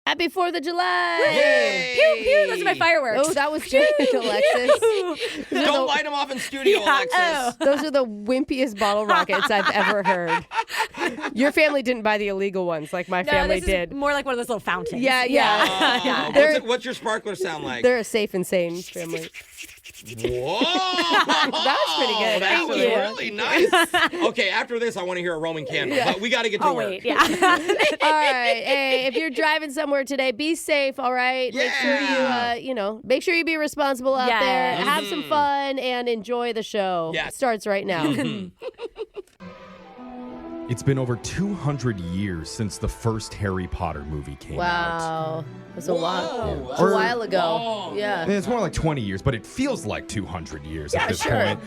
Happy 4th of July. Yay! Pew, pew. Those are my fireworks. Oh, that was Jake, Alexis. Don't light them off in studio, Alexis. Those are the wimpiest bottle rockets I've ever heard. Your family didn't buy the illegal ones like my family this did. Is more like one of those little fountains. Yeah. What's your sparkler sound like? They're a safe and sane family. Whoa! That was pretty good. That Thank was you. really nice. Okay, after this, I want to hear a Roman candle, but we got to get to work. Wait, yeah. All right. Hey, if you're driving somewhere today, be safe, all right? Yeah. Make sure you, make sure you be responsible out there. Yes. Have some fun and enjoy the show. Yes. It starts right now. It's been over 200 years since the first Harry Potter movie came out. Wow. That's a while. Whoa. A while ago. Long. Yeah. It's more like 20 years, but it feels like 200 years at this sure. point.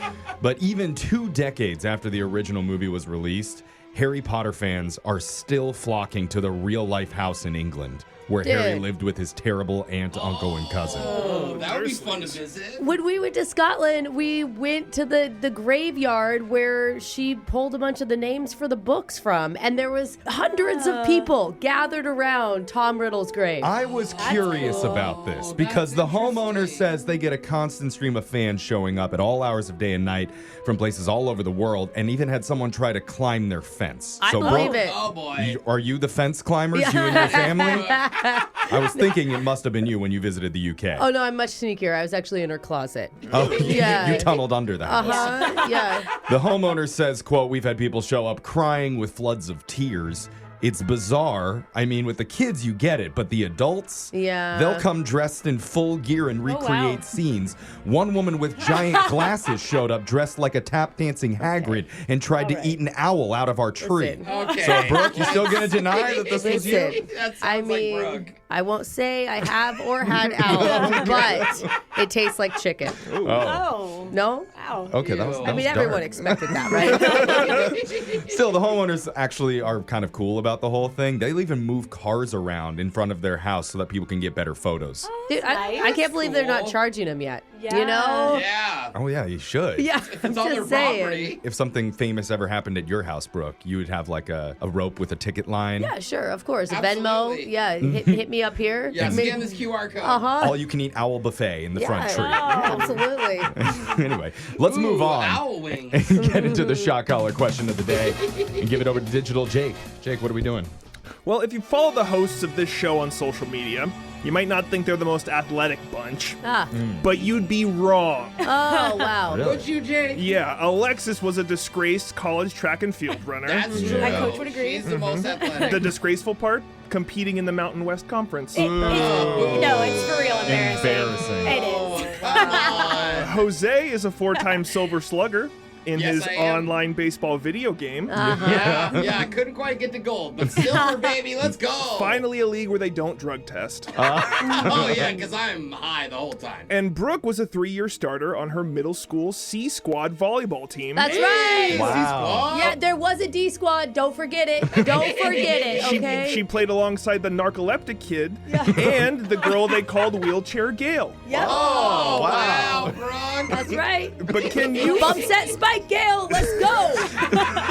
But even 2 decades after the original movie was released, Harry Potter fans are still flocking to the real-life house in England, where Harry lived with his terrible aunt, uncle, and cousin. Oh, that would be fun to visit. When we went to Scotland, we went to the graveyard where she pulled a bunch of the names for the books from, and there was hundreds of people gathered around Tom Riddle's grave. I was curious about this because the homeowner says they get a constant stream of fans showing up at all hours of day and night from places all over the world, and even had someone try to climb their fence. I believe it. Oh, boy. Are you the fence climbers, you and your family? I was thinking it must have been you when you visited the UK. Oh, no, I'm much sneakier. I was actually in her closet. Oh, Yeah. you tunneled under the house. Uh-huh. Yeah. The homeowner says, quote, "We've had people show up crying with floods of tears. It's bizarre. I mean, with the kids, you get it, but the adults, Yeah. they'll come dressed in full gear and recreate wow. scenes. One woman with giant glasses showed up dressed like a tap dancing Hagrid and tried to eat an owl out of our tree." Listen. Okay. So, Brooke, you still going to deny that this was you? Listen, That sounds I mean, like Brooke. I won't say I have or had owl, but it tastes like chicken. Oh. Oh. No? Wow. Okay, that was I mean, dark. everyone expected that, right? Still, the homeowners actually are kind of cool about the whole thing. They'll even move cars around in front of their house so that people can get better photos. Dude, I can't believe they're not cool. charging them yet. Yeah. You know? Yeah. Oh, yeah, you should. Yeah, If I'm it's on their just saying. property. If something famous ever happened at your house, Brooke, you would have like a rope with a ticket line. Yeah, sure, of course. Absolutely. Venmo, yeah, hit me up here. Yeah, Maybe- scan this QR code. Uh-huh. All you can eat owl buffet in the front tree. Absolutely. Anyway, let's move Ooh, on Owl wings. and get into the shot collar question of the day and give it over to Digital Jake. Jake, what are we doing? Well, if you follow the hosts of this show on social media, you might not think they're the most athletic bunch, but you'd be wrong. Oh, wow. Really? Would you, Jake? Yeah, Alexis was a disgraced college track and field runner. That's true. My coach would agree. She's the most athletic. The disgraceful part? Competing in the Mountain West Conference. No, it's for real embarrassing. It Oh, is. come on. Jose is a 4-time silver slugger in Yes, his I am. online baseball video game. Yeah, I couldn't quite get to gold, but silver, baby, let's go. Finally, a league where they don't drug test. Oh, yeah, because I'm high the whole time. And Brooke was a 3-year starter on her middle school C Squad volleyball team. That's right. Wow. Yeah, there was a D squad. Don't forget it. Don't forget it, okay? She played alongside the narcoleptic kid and the girl they called Wheelchair Gail. Yep. Oh, wow, Brooke. That's right. But can you Bump set Spike Gale. Let's go.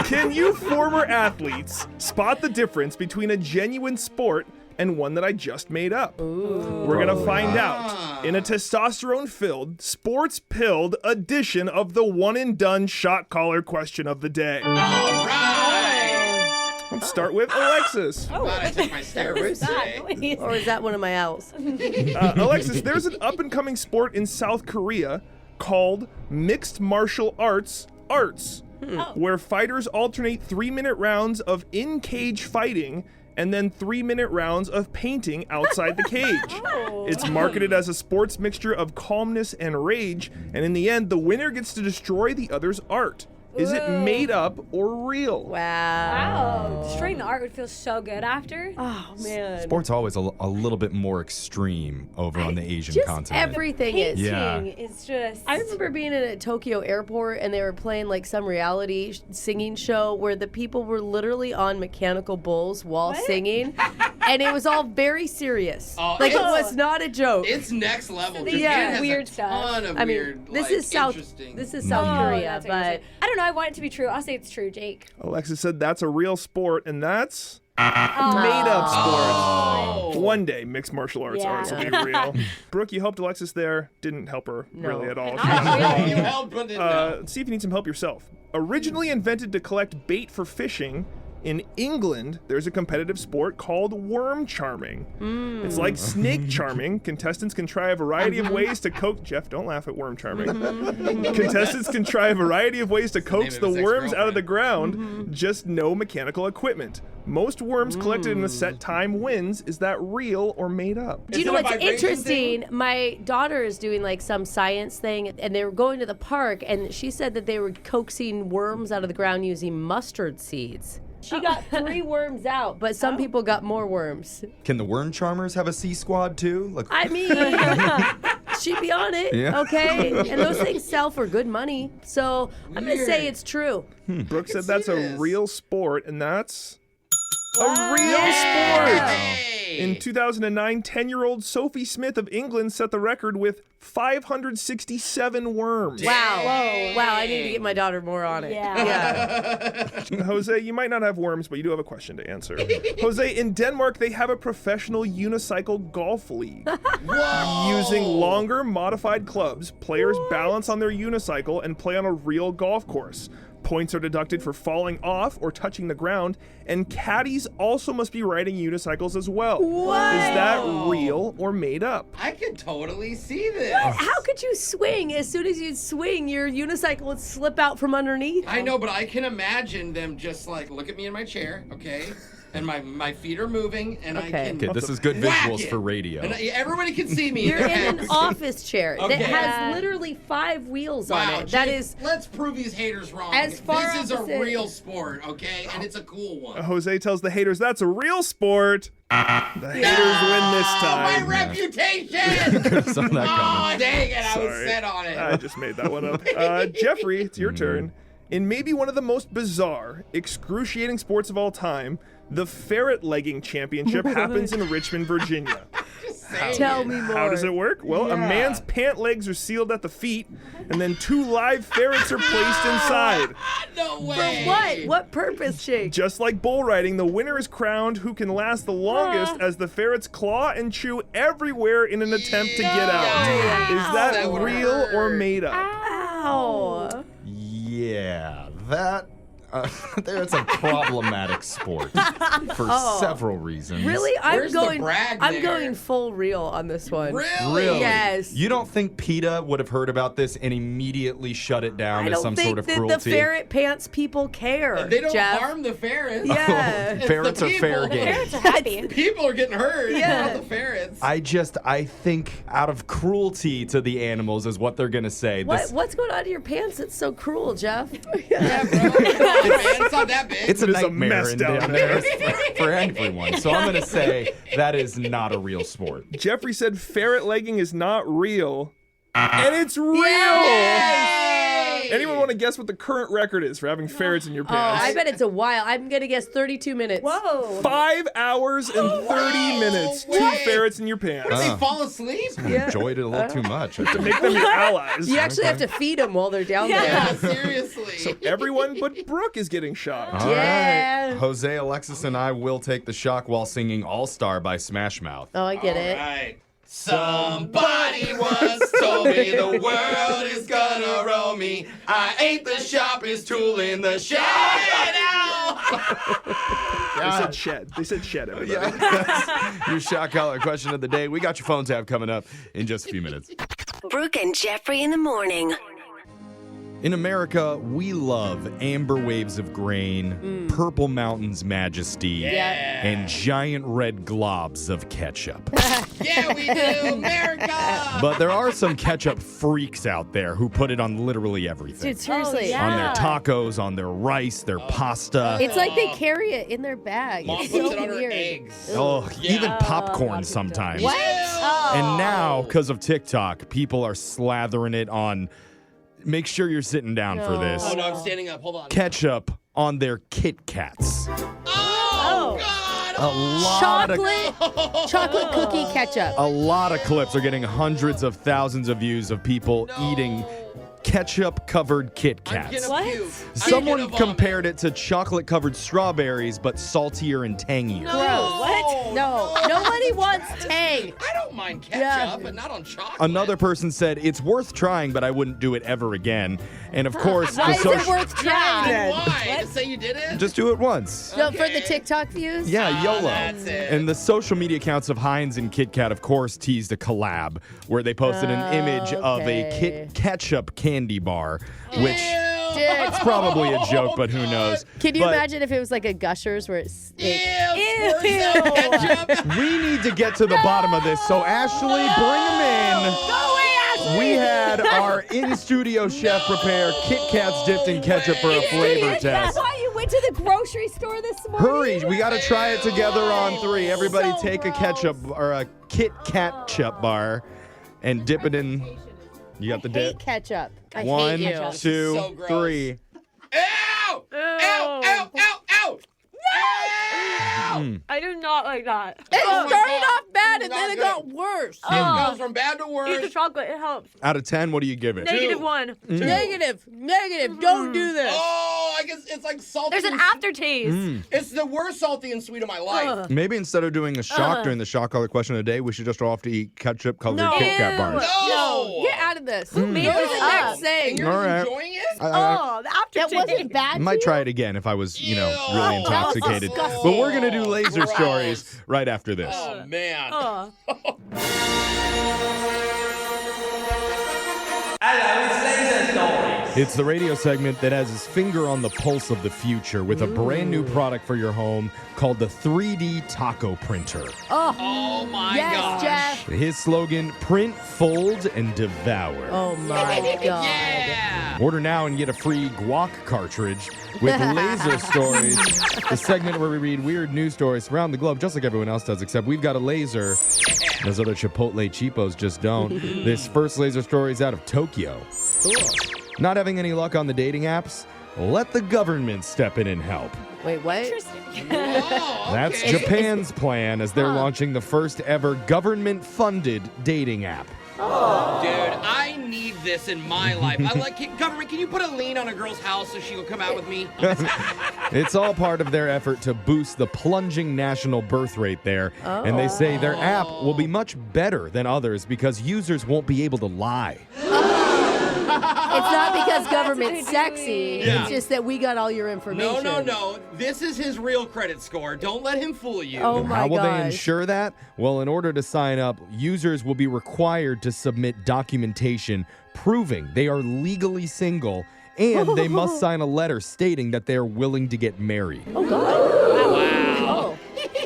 can you former athletes spot the difference between a genuine sport and one that I just made up? We're gonna find out in a testosterone-filled, sports-pilled edition of the one and done shot collar question of the day. All right. Let's start with Alexis. Glad I took my steroids today. Or is that one of my owls? Alexis, there's an up-and-coming sport in South Korea called mixed martial arts, where fighters alternate 3-minute rounds of in-cage fighting and then 3-minute rounds of painting outside the cage. It's marketed as a sports mixture of calmness and rage, and in the end, the winner gets to destroy the other's art. Is it made up or real? Wow. Wow. Destroying the art would feel so good after. Oh, man. Sports always a little bit more extreme over on the Asian Just continent. everything is. Yeah. It's just. I remember being in a Tokyo airport and they were playing like some reality singing show where the people were literally on mechanical bulls while singing. And it was all very serious. Oh, Like it it's- was not a joke. It's next level. Japan Yeah. has Weird a stuff. ton of I mean, weird, this like, is South interesting. this is South Oh, Korea, that's what you're but saying. I don't know. I want it to be true. I'll say it's true, Jake. Alexis said that's a real sport, and that's Made up sport. Oh. One day, mixed martial arts Yeah. will be real. Brooke, you helped Alexis there. Didn't help her really at all. You helped, but didn't know. See if you need some help yourself. Originally invented to collect bait for fishing, in England, there's a competitive sport called worm charming. It's like snake charming. Contestants can try a variety of ways to coax... Jeff, don't laugh at worm charming. Contestants can try a variety of ways to coax the name of his worms out of the ex-girlfriend. ground, just no mechanical equipment. Most worms collected in a set time wins. Is that real or made up? Do you know Is it a what's vibration interesting? My daughter is doing like some science thing, and they were going to the park, and she said that they were coaxing worms out of the ground using mustard seeds. She got 3 worms out, but some people got more worms. Can the worm charmers have a C squad too? Like, I mean, she'd be on it, Yeah. okay? And those things sell for good money. So I'm going to say it's true. Brooke said that's see a this. real sport, and that's a real sport. Hey. In 2009, 10-year-old Sophie Smith of England set the record with 567 worms. Wow. Wow, I need to get my daughter more on it. Yeah. Jose, you might not have worms, but you do have a question to answer. Jose, in Denmark, they have a professional unicycle golf league. Whoa. Using longer, modified clubs, players balance on their unicycle and play on a real golf course. Points are deducted for falling off or touching the ground, and caddies also must be riding unicycles as well. What? Is that real or made up? I could totally see this. How could you swing? As soon as you swing, your unicycle would slip out from underneath. I know, but I can imagine them just like, look at me in my chair, okay? And my feet are moving, and I Okay. can okay, this is good whack visuals it. for radio. And everybody can see me. You're in an office chair that Okay. has literally 5 wheels on Wow, it. That Jake, is let's prove these haters wrong. As far this is a opposite. real sport, okay? And it's a cool one. Jose tells the haters that's a real sport. The haters win this My time. reputation! Saw that coming. Oh, dang it, I was Sorry. set on it. I just made that one up. Jeffrey, it's your turn. In maybe one of the most bizarre, excruciating sports of all time, the ferret legging championship happens in Richmond, Virginia. tell me more. How does it work? Well, a man's pant legs are sealed at the feet, and then 2 live ferrets are placed inside. No way. For what? What purpose, Jake? Just like bull riding, the winner is crowned who can last the longest as the ferrets claw and chew everywhere in an attempt to get out. Is that That would real hurt. or made up? Ow. Yeah, that that's a problematic sport for several reasons. Really? Where's the brag I'm there? going full real on this one. Really? Really? Yes. You don't think PETA would have heard about this and immediately shut it down I as don't some think sort of that cruelty? the ferret pants people care. They don't Jeff. harm the ferrets. Yeah. It's Ferrets the are fair people. game. Parents are happy. People are getting hurt, Yeah. not the ferrets. I think out of cruelty to the animals is what they're gonna say. What's going on in your pants that's so cruel, Jeff? Yeah, bro. It's not that big. It's a It is a nightmare mess in down down there for everyone. So I'm gonna say that is not a real sport. Jeffrey said ferret legging is not real. And it's real! Anyone want to guess what the current record is for having ferrets in your Oh, pants? I bet it's a while. I'm going to guess 32 minutes. Whoa. 5 hours and 30 minutes. 2 ferrets in your pants. They fall asleep? Enjoyed it a little too much. I think. Make them your allies. You actually have to feed them while they're down Yeah, there. seriously. Everyone but Brooke is getting shot. All Yeah. right. Jose, Alexis, and I will take the shock while singing All Star by Smash Mouth. Oh, I get it. Right. Somebody once told me the world is gonna roll me. I ain't the sharpest tool in the shed now. They said shed, everybody. Your shock collar question of the day. We got your phone tab coming up in just a few minutes. Brooke and Jeffrey in the morning. In America, we love amber waves of grain, purple mountains majesty, and giant red globs of ketchup. Yeah, we do, America. But there are some ketchup freaks out there who put it on literally everything. Dude, seriously. yeah. On their tacos, on their rice, their pasta. It's like they carry it in their bag. Mom It's puts so it on her weird. eggs. Oh, Yeah. even popcorn sometimes. What? And now, because of TikTok, people are slathering it on. Make sure you're sitting down for this. Oh, no, I'm standing up. Hold on. Ketchup on their Kit Kats. Oh, God. A lot of Chocolate cookie ketchup. a lot of clips are getting hundreds of thousands of views of people eating ketchup-covered Kit I'm Kats. gonna puke. I'm Someone gonna vomit. compared it to chocolate-covered strawberries, but saltier and tangier. What? No. Nobody wants Tang. I don't mind ketchup, Yeah. but not on chocolate. Another person said, it's worth trying, but I wouldn't do it ever again. And of course, Why the is it social... worth trying? Why? To say you did it? Just do it once. No, for the Okay. TikTok views? Yeah, YOLO. that's it. And the social media accounts of Heinz and Kit Kat, of course, teased a collab where they posted an image of a okay. Kit Ketchup candy bar, which Dude. it's probably a joke, but who knows? Can you But imagine if it was like a Gushers where it's Ew, like, squirt some ketchup. we need to get to the bottom of this. So, Ashley, bring them in. Go away, Ashley. We had our in-studio chef prepare Kit Kats dipped in ketchup for a flavor That's test. why you went to the grocery store this morning. Hurry, we got to try it together on 3. Everybody So take a gross. ketchup or a Kit Ketchup bar and dip it in. You got the hate dip? ketchup. I One, hate you. So 2, gross. 3. Ow! Ow! Ow! Ow! Ow! Ow! I do not like that. It Oh my started God. off bad and Not then it good. got worse. It goes from bad to Eat the worse. chocolate. It helps. Out of 10, what do you give it? -1. Negative. Don't do this. Oh, I guess it's like salty. There's an and- aftertaste. It's the worst salty and sweet of my life. Maybe instead of doing a shock during the shock color question of the day, we should just all have to eat ketchup-colored No. Kit Kat Ew. bars. No! Get out of this. Who made Go to this the up? next And thing. you're All right. enjoying it? Oh, the That aftertaste. wasn't bad. I to might you? try it again if I was, Ew. really That was intoxicated. disgusting. But we're going to do laser Gross. stories right after this. Oh, man. Oh. It's the radio segment that has his finger on the pulse of the future with a brand new product for your home called the 3D Taco Printer. Oh, my Yes, gosh. Jeff. His slogan, print, fold, and devour. Oh my god. Yeah! Order now and get a free guac cartridge with laser stories. The segment where we read weird news stories around the globe, just like everyone else does, except we've got a laser. Those other Chipotle cheapos just don't. This first laser story is out of Tokyo. Not having any luck on the dating apps? Let the government step in and help. Wait, what? Interesting. Oh, That's okay. Japan's plan as they're launching the first ever government-funded dating app. Dude, I need this in my life. I like government. Can you put a lien on a girl's house so she will come out with me? It's all part of their effort to boost the plunging national birth rate there. And they say their app will be much better than others because users won't be able to lie. It's not because government's what they're sexy. doing. Yeah. It's just that we got all your information. No. This is his real credit score. Don't let him fool you. Oh my How will they gosh. ensure that? Well, in order to sign up, users will be required to submit documentation proving they are legally single and they must sign a letter stating that they are willing to get married. Oh god. Wow. Oh.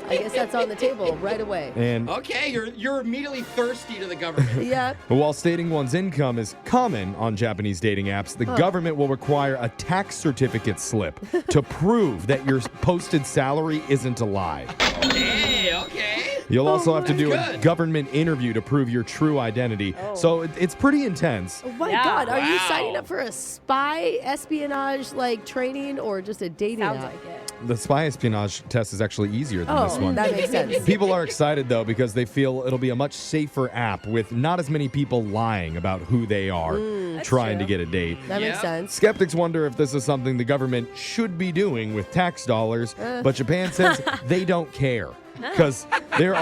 I guess that's on the table right away. And Okay, you're immediately thirsty to the government. Yeah. while stating one's income is common on Japanese dating apps, the government will require a tax certificate slip to prove that your posted salary isn't a lie. Hey, okay. You'll also have to do a good. government interview to prove your true identity. So it's pretty intense. Oh my Yeah. god. Are you Wow. signing up for a spy espionage like training or just a dating Sounds app? like it. The spy espionage test is actually easier than this one. That makes sense. People are excited, though, because they feel it'll be a much safer app with not as many people lying about who they are trying to true. get a date. That makes Yeah. sense. Skeptics wonder if this is something the government should be doing with tax dollars, but Japan says they don't care because they're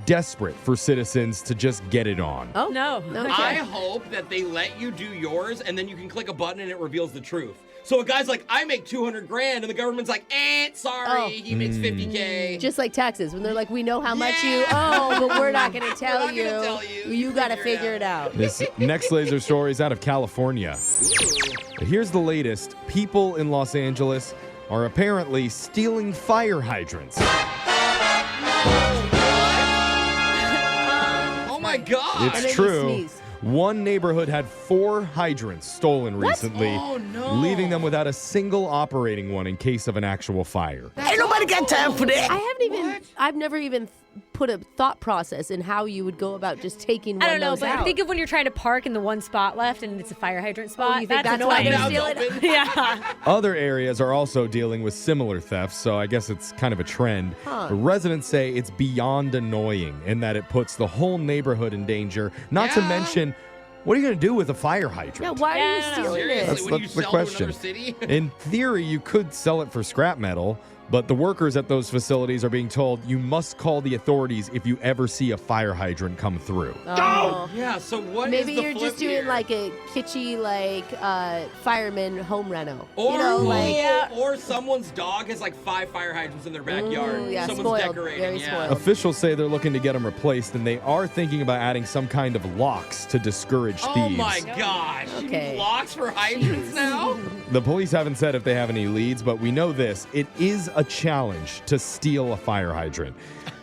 desperate for citizens to just get it on. Oh No. Okay. I hope that they let you do yours and then you can click a button and it reveals the truth. So a guy's like, I make 200 grand, and the government's like, sorry, Oh. he makes 50K. Just like taxes, when they're like, we know how much you owe, but we're not going to tell not gonna tell you. You got to Figure it figure it out. This next laser story is out of California. Here's the latest. People in Los Angeles are apparently stealing fire hydrants. Oh my God. And then It's you true. sneeze. One neighborhood had 4 hydrants stolen recently, Oh, no. leaving them without a single operating one in case of an actual fire. I've never even put a thought process in how you would go about just taking one I don't know, of those but out. think of when you're trying to park in the one spot left and it's a fire hydrant spot. you think that's that's why annoying. they're Now it's stealing open. Yeah. Other areas are also dealing with similar thefts, so I guess it's kind of a trend. Huh. Residents say it's beyond annoying in that it puts the whole neighborhood in danger, not to Yeah. mention What are you going to do with a fire hydrant? Yeah, why are you stealing Seriously, it? That's when you the sell question. to another city? In theory, you could sell it for scrap metal, but the workers at those facilities are being told you must call the authorities if you ever see a fire hydrant come through. Oh. Yeah, so what Maybe is the you're flip just doing here? like a kitschy, fireman home reno. Or, or someone's dog has like 5 fire hydrants in their backyard. Ooh, yeah, Someone's spoiled. decorating. Very yeah. spoiled. Officials say they're looking to get them replaced, and they are thinking about adding some kind of locks to discourage thieves. Oh my gosh. You Okay. need locks for hydrants now? The police haven't said if they have any leads, but we know this. It is a challenge to steal a fire hydrant.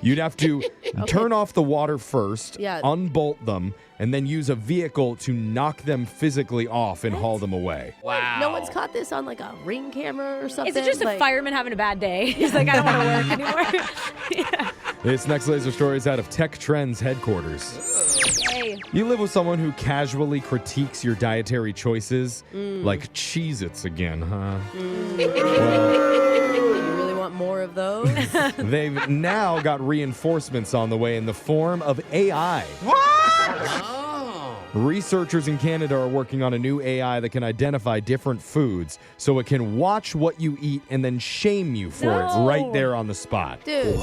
You'd have to turn off the water first, Yeah. unbolt them, and then use a vehicle to knock them physically off and haul them away. Wow. No one's caught this on like a Ring camera or something. Is it just a Like- fireman having a bad day? He's like, I don't want to work anymore. Yeah. This next laser story is out of Tech Trends headquarters. Hey. You live with someone who casually critiques your dietary choices, like Cheez-Its again, huh? Well, You really want more of those? they've now got reinforcements on the way in the form of AI. Oh. Researchers in Canada are working on a new AI that can identify different foods so it can watch what you eat and then shame you for it No. right there on the spot. Dude.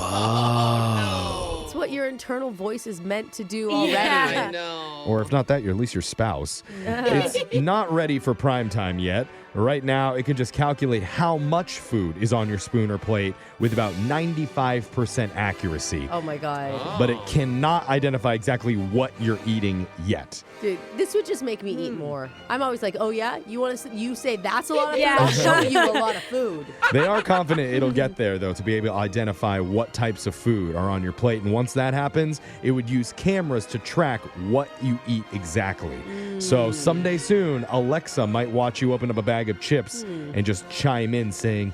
It's what your internal voice is meant to do already. Yeah. I know. Or if not that, at least your spouse. It's not ready for prime time yet. Right now, it can just calculate how much food is on your spoon or plate with about 95% accuracy. Oh my God. But it cannot identify exactly what you're eating yet. Dude, this would just make me eat more. I'm always like, oh yeah? You say that's a lot of Yeah. food? I'll show you a lot of food. They are confident it'll get there, though, to be able to identify what types of food are on your plate. And once that happens, it would use cameras to track what you eat exactly. So someday soon, Alexa might watch you open up a bag of chips and just chime in saying,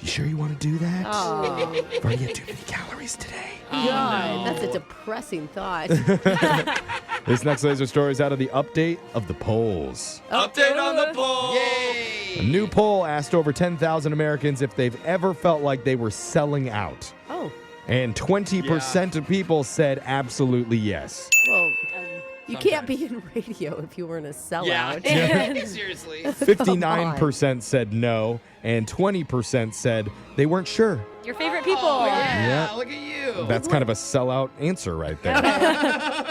"You sure you want to do that? Oh, I've already had too many calories today." God. That's a depressing thought. This next laser story is out of the update of the polls. Update on the poll. A Yay. new poll asked over 10,000 Americans if they've ever felt like they were selling out. Oh, And 20% of people said absolutely yes. well, you can't be in radio if you weren't a sellout. Yeah. Seriously. 59% said no, and 20% said they weren't sure. Your favorite people. Oh, yeah. Yeah. Look at you. That's kind of a sellout answer right there.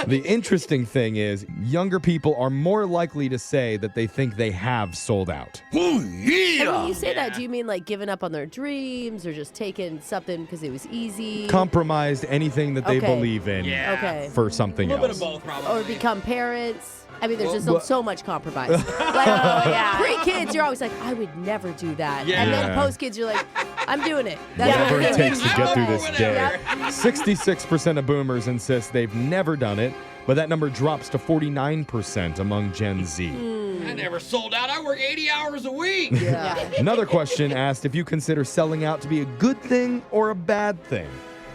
The interesting thing is, younger people are more likely to say that they think they have sold out. And when you say that, do you mean like giving up on their dreams or just taking something because it was easy? Compromised anything that they Okay. believe in Yeah. Okay. for something A little bit of else. both, probably. Or become parents. I mean, there's Well, just so much compromise. Like, pre-kids, you're always like, I would never do that. Yeah. And then Yeah. post-kids, you're like, I'm doing it. That's Whatever what it I'm takes doing. to get through this Whatever. day. 66% of boomers insist they've never done it, but that number drops to 49% among Gen Z. I never sold out. I work 80 hours a week. Yeah. Another question asked if you consider selling out to be a good thing or a bad thing.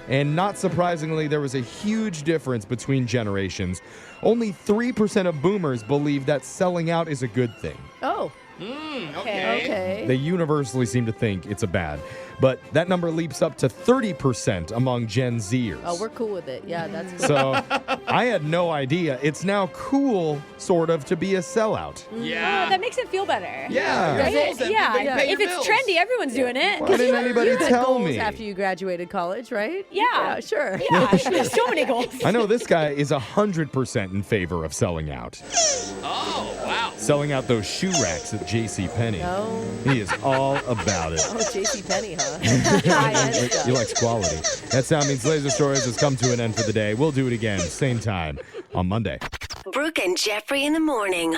And not surprisingly, there was a huge difference between generations. Only 3% of boomers believe that selling out is a good thing. Oh, Okay. okay. They universally seem to think it's a bad. But that number leaps up to 30% among Gen Zers. Oh, we're cool with it. Yeah, that's cool. So I had no idea. It's now cool, sort of, to be a sellout. Yeah. Oh, that makes it feel better. Yeah. Your goals have Yeah. been pay If your it's bills. trendy, everyone's doing it. Why didn't anybody You had tell goals me? after you graduated college, right? Yeah. Sure. Yeah, there's so many goals. I know this guy is 100% in favor of selling out. Oh, wow. Selling out those shoe racks at JCPenney. Oh, He is all about it. JCPenney, huh? High-end stuff. He likes quality. That sound means Laser Stories has come to an end for the day. We'll do it again, same time, on Monday. Brooke and Jeffrey in the morning.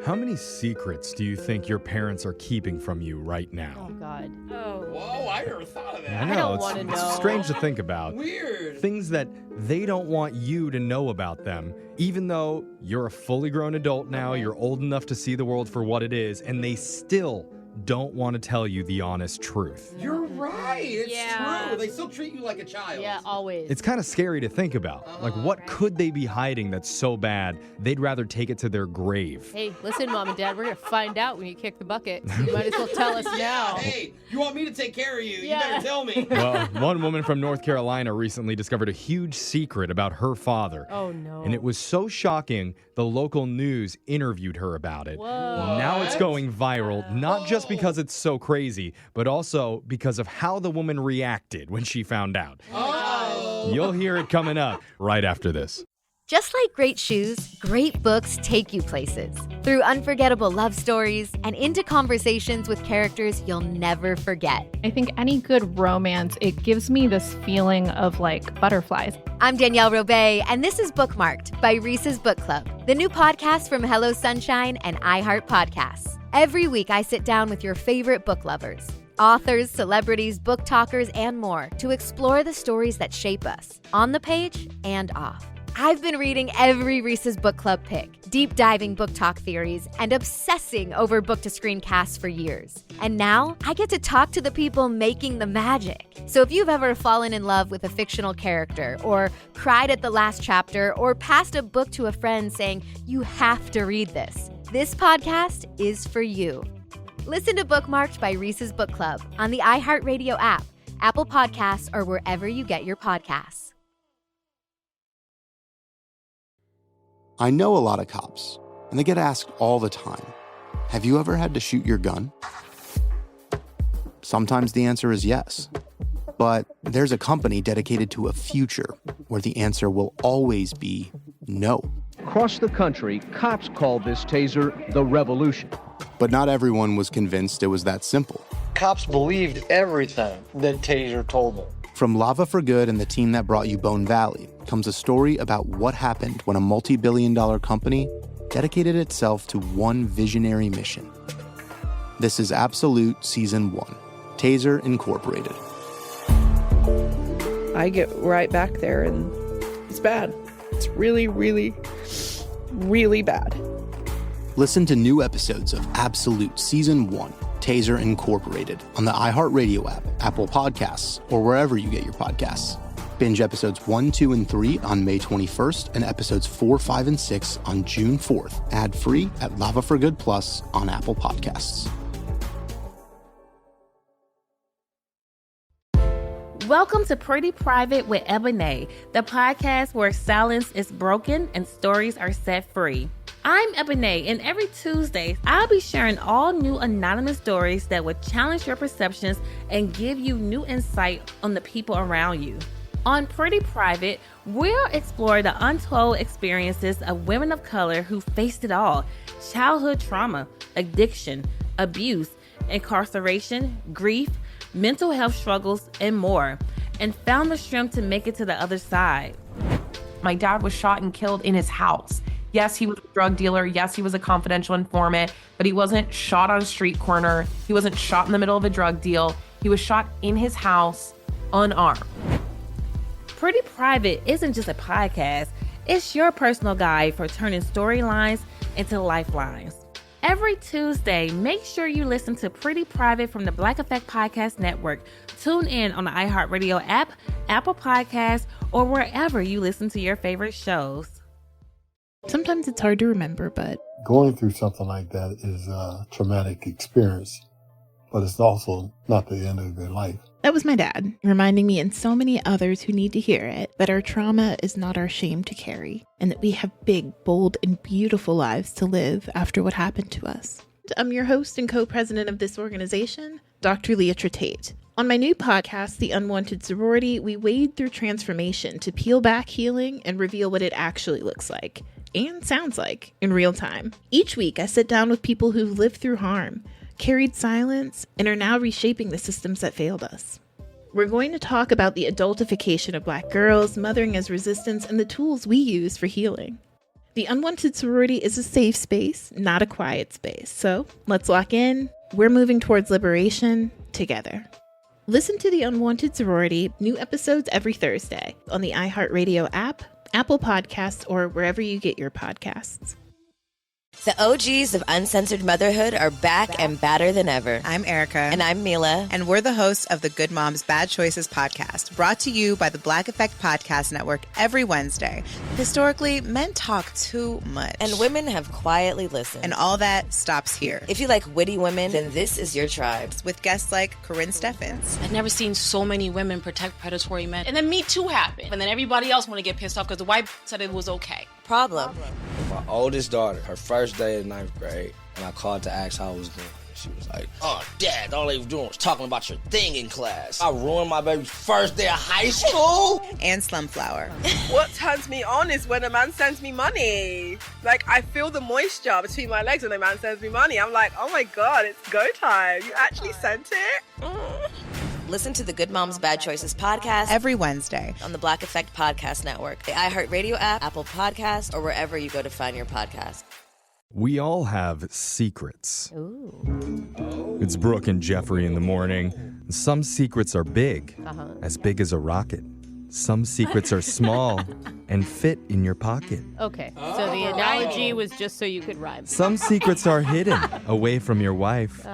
How many secrets do you think your parents are keeping from you right Oh, now? God. Oh. Whoa, I never thought of that. I know, don't it's, wanna it's know. strange to think about. Weird. Things that they don't want you to know about them, even though you're a fully grown adult now, you're old enough to see the world for what it is, and they still don't want to tell you the honest truth. You're right. It's Yeah. true. They still treat you like a child. Yeah, always. It's kind of scary to think about. Like, what could they be hiding that's so bad they'd rather take it to their grave? Hey, listen, Mom and Dad, we're going to find out when you kick the bucket. So you might as well tell us now. Hey, you want me to take care of you? Yeah. You better tell me. Well, one woman from North Carolina recently discovered a huge secret about her father. Oh, no. And it was so shocking, the local news interviewed her about it. Whoa. Now it's going viral, not just because it's so crazy, but also because of how the woman reacted when she found out. Oh. You'll hear it coming up right after this. Just like great shoes, great books take you places. Through unforgettable love stories and into conversations with characters you'll never forget. I think any good romance, it gives me this feeling of like butterflies. I'm Danielle Robay, and this is Bookmarked by Reese's Book Club, the new podcast from Hello Sunshine and iHeart Podcasts. Every week, I sit down with your favorite book lovers, authors, celebrities, book talkers, and more to explore the stories that shape us, on the page and off. I've been reading every Reese's Book Club pick, deep diving book talk theories, and obsessing over book-to-screen casts for years. And now, I get to talk to the people making the magic. So if you've ever fallen in love with a fictional character, or cried at the last chapter, or passed a book to a friend saying, you have to read this podcast is for you. Listen to Bookmarked by Reese's Book Club on the iHeartRadio app, Apple Podcasts, or wherever you get your podcasts. I know a lot of cops, and they get asked all the time, have you ever had to shoot your gun? Sometimes the answer is yes. But there's a company dedicated to a future where the answer will always be no. Across the country, cops call this taser the revolution. But not everyone was convinced it was that simple. Cops believed everything that Taser told them. From Lava for Good and the team that brought you Bone Valley comes a story about what happened when a multi-billion-dollar company dedicated itself to one visionary mission. This is Absolute Season 1, Taser Incorporated. I get right back there and it's bad. It's really, really, really bad. Listen to new episodes of Absolute Season 1, Taser Incorporated on the iHeartRadio app, Apple Podcasts, or wherever you get your podcasts. Binge episodes 1, 2, and 3 on May 21st and episodes 4, 5, and 6 on June 4th, ad-free at Lava for Good Plus on Apple Podcasts. Welcome to Pretty Private with Ebony, the podcast where silence is broken and stories are set free. I'm Ebony, and every Tuesday, I'll be sharing all new anonymous stories that will challenge your perceptions and give you new insight on the people around you. On Pretty Private, we'll explore the untold experiences of women of color who faced it all: childhood trauma, addiction, abuse, incarceration, grief, mental health struggles, and more, and found the strength to make it to the other side. My dad was shot and killed in his house. Yes, he was a drug dealer. Yes, he was a confidential informant, but he wasn't shot on a street corner. He wasn't shot in the middle of a drug deal. He was shot in his house, unarmed. Pretty Private isn't just a podcast. It's your personal guide for turning storylines into lifelines. Every Tuesday, make sure you listen to Pretty Private from the Black Effect Podcast Network. Tune in on the iHeartRadio app, Apple Podcasts, or wherever you listen to your favorite shows. Sometimes it's hard to remember, but going through something like that is a traumatic experience, but it's also not the end of their life. That was my dad, reminding me and so many others who need to hear it that our trauma is not our shame to carry, and that we have big, bold, and beautiful lives to live after what happened to us. I'm your host and co-president of this organization, Dr. Leah Tate. On my new podcast, The Unwanted Sorority, we wade through transformation to peel back healing and reveal what it actually looks like and sounds like in real time. Each week, I sit down with people who've lived through harm, carried silence, and are now reshaping the systems that failed us. We're going to talk about the adultification of Black girls, mothering as resistance, and the tools we use for healing. The Unwanted Sorority is a safe space, not a quiet space. So let's lock in. We're moving towards liberation together. Listen to The Unwanted Sorority, new episodes every Thursday on the iHeartRadio app, Apple Podcasts, or wherever you get your podcasts. The OGs of Uncensored Motherhood are back and badder than ever. I'm Erica. And I'm Mila. And we're the hosts of the Good Moms Bad Choices podcast, brought to you by the Black Effect Podcast Network every Wednesday. Historically, men talk too much. And women have quietly listened. And all that stops here. If you like witty women, then this is your tribe. With guests like Corinne Steffens. I've never seen so many women protect predatory men. And then Me Too happened. And then everybody else want to get pissed off because the white said it was okay. Problem. My oldest daughter, her first day in 9th grade, and I called to ask how I was doing. She was like, "Oh, Dad, all they were doing was talking about your thing in class. I ruined my baby's first day of high school." And Slumflower. What turns me on is when a man sends me money. Like, I feel the moisture between my legs when a man sends me money. I'm like, oh my God, it's go time. You actually sent it? Listen to the Good Moms Bad Choices podcast every Wednesday on the Black Effect Podcast Network, the iHeartRadio app, Apple Podcasts, or wherever you go to find your podcast. We all have secrets. Ooh. It's Brooke and Jeffrey in the morning. Some secrets are big, as big as a rocket. Some secrets are small and fit in your pocket. Okay, so the analogy was just so you could rhyme. Some secrets are hidden away from your wife. Oh,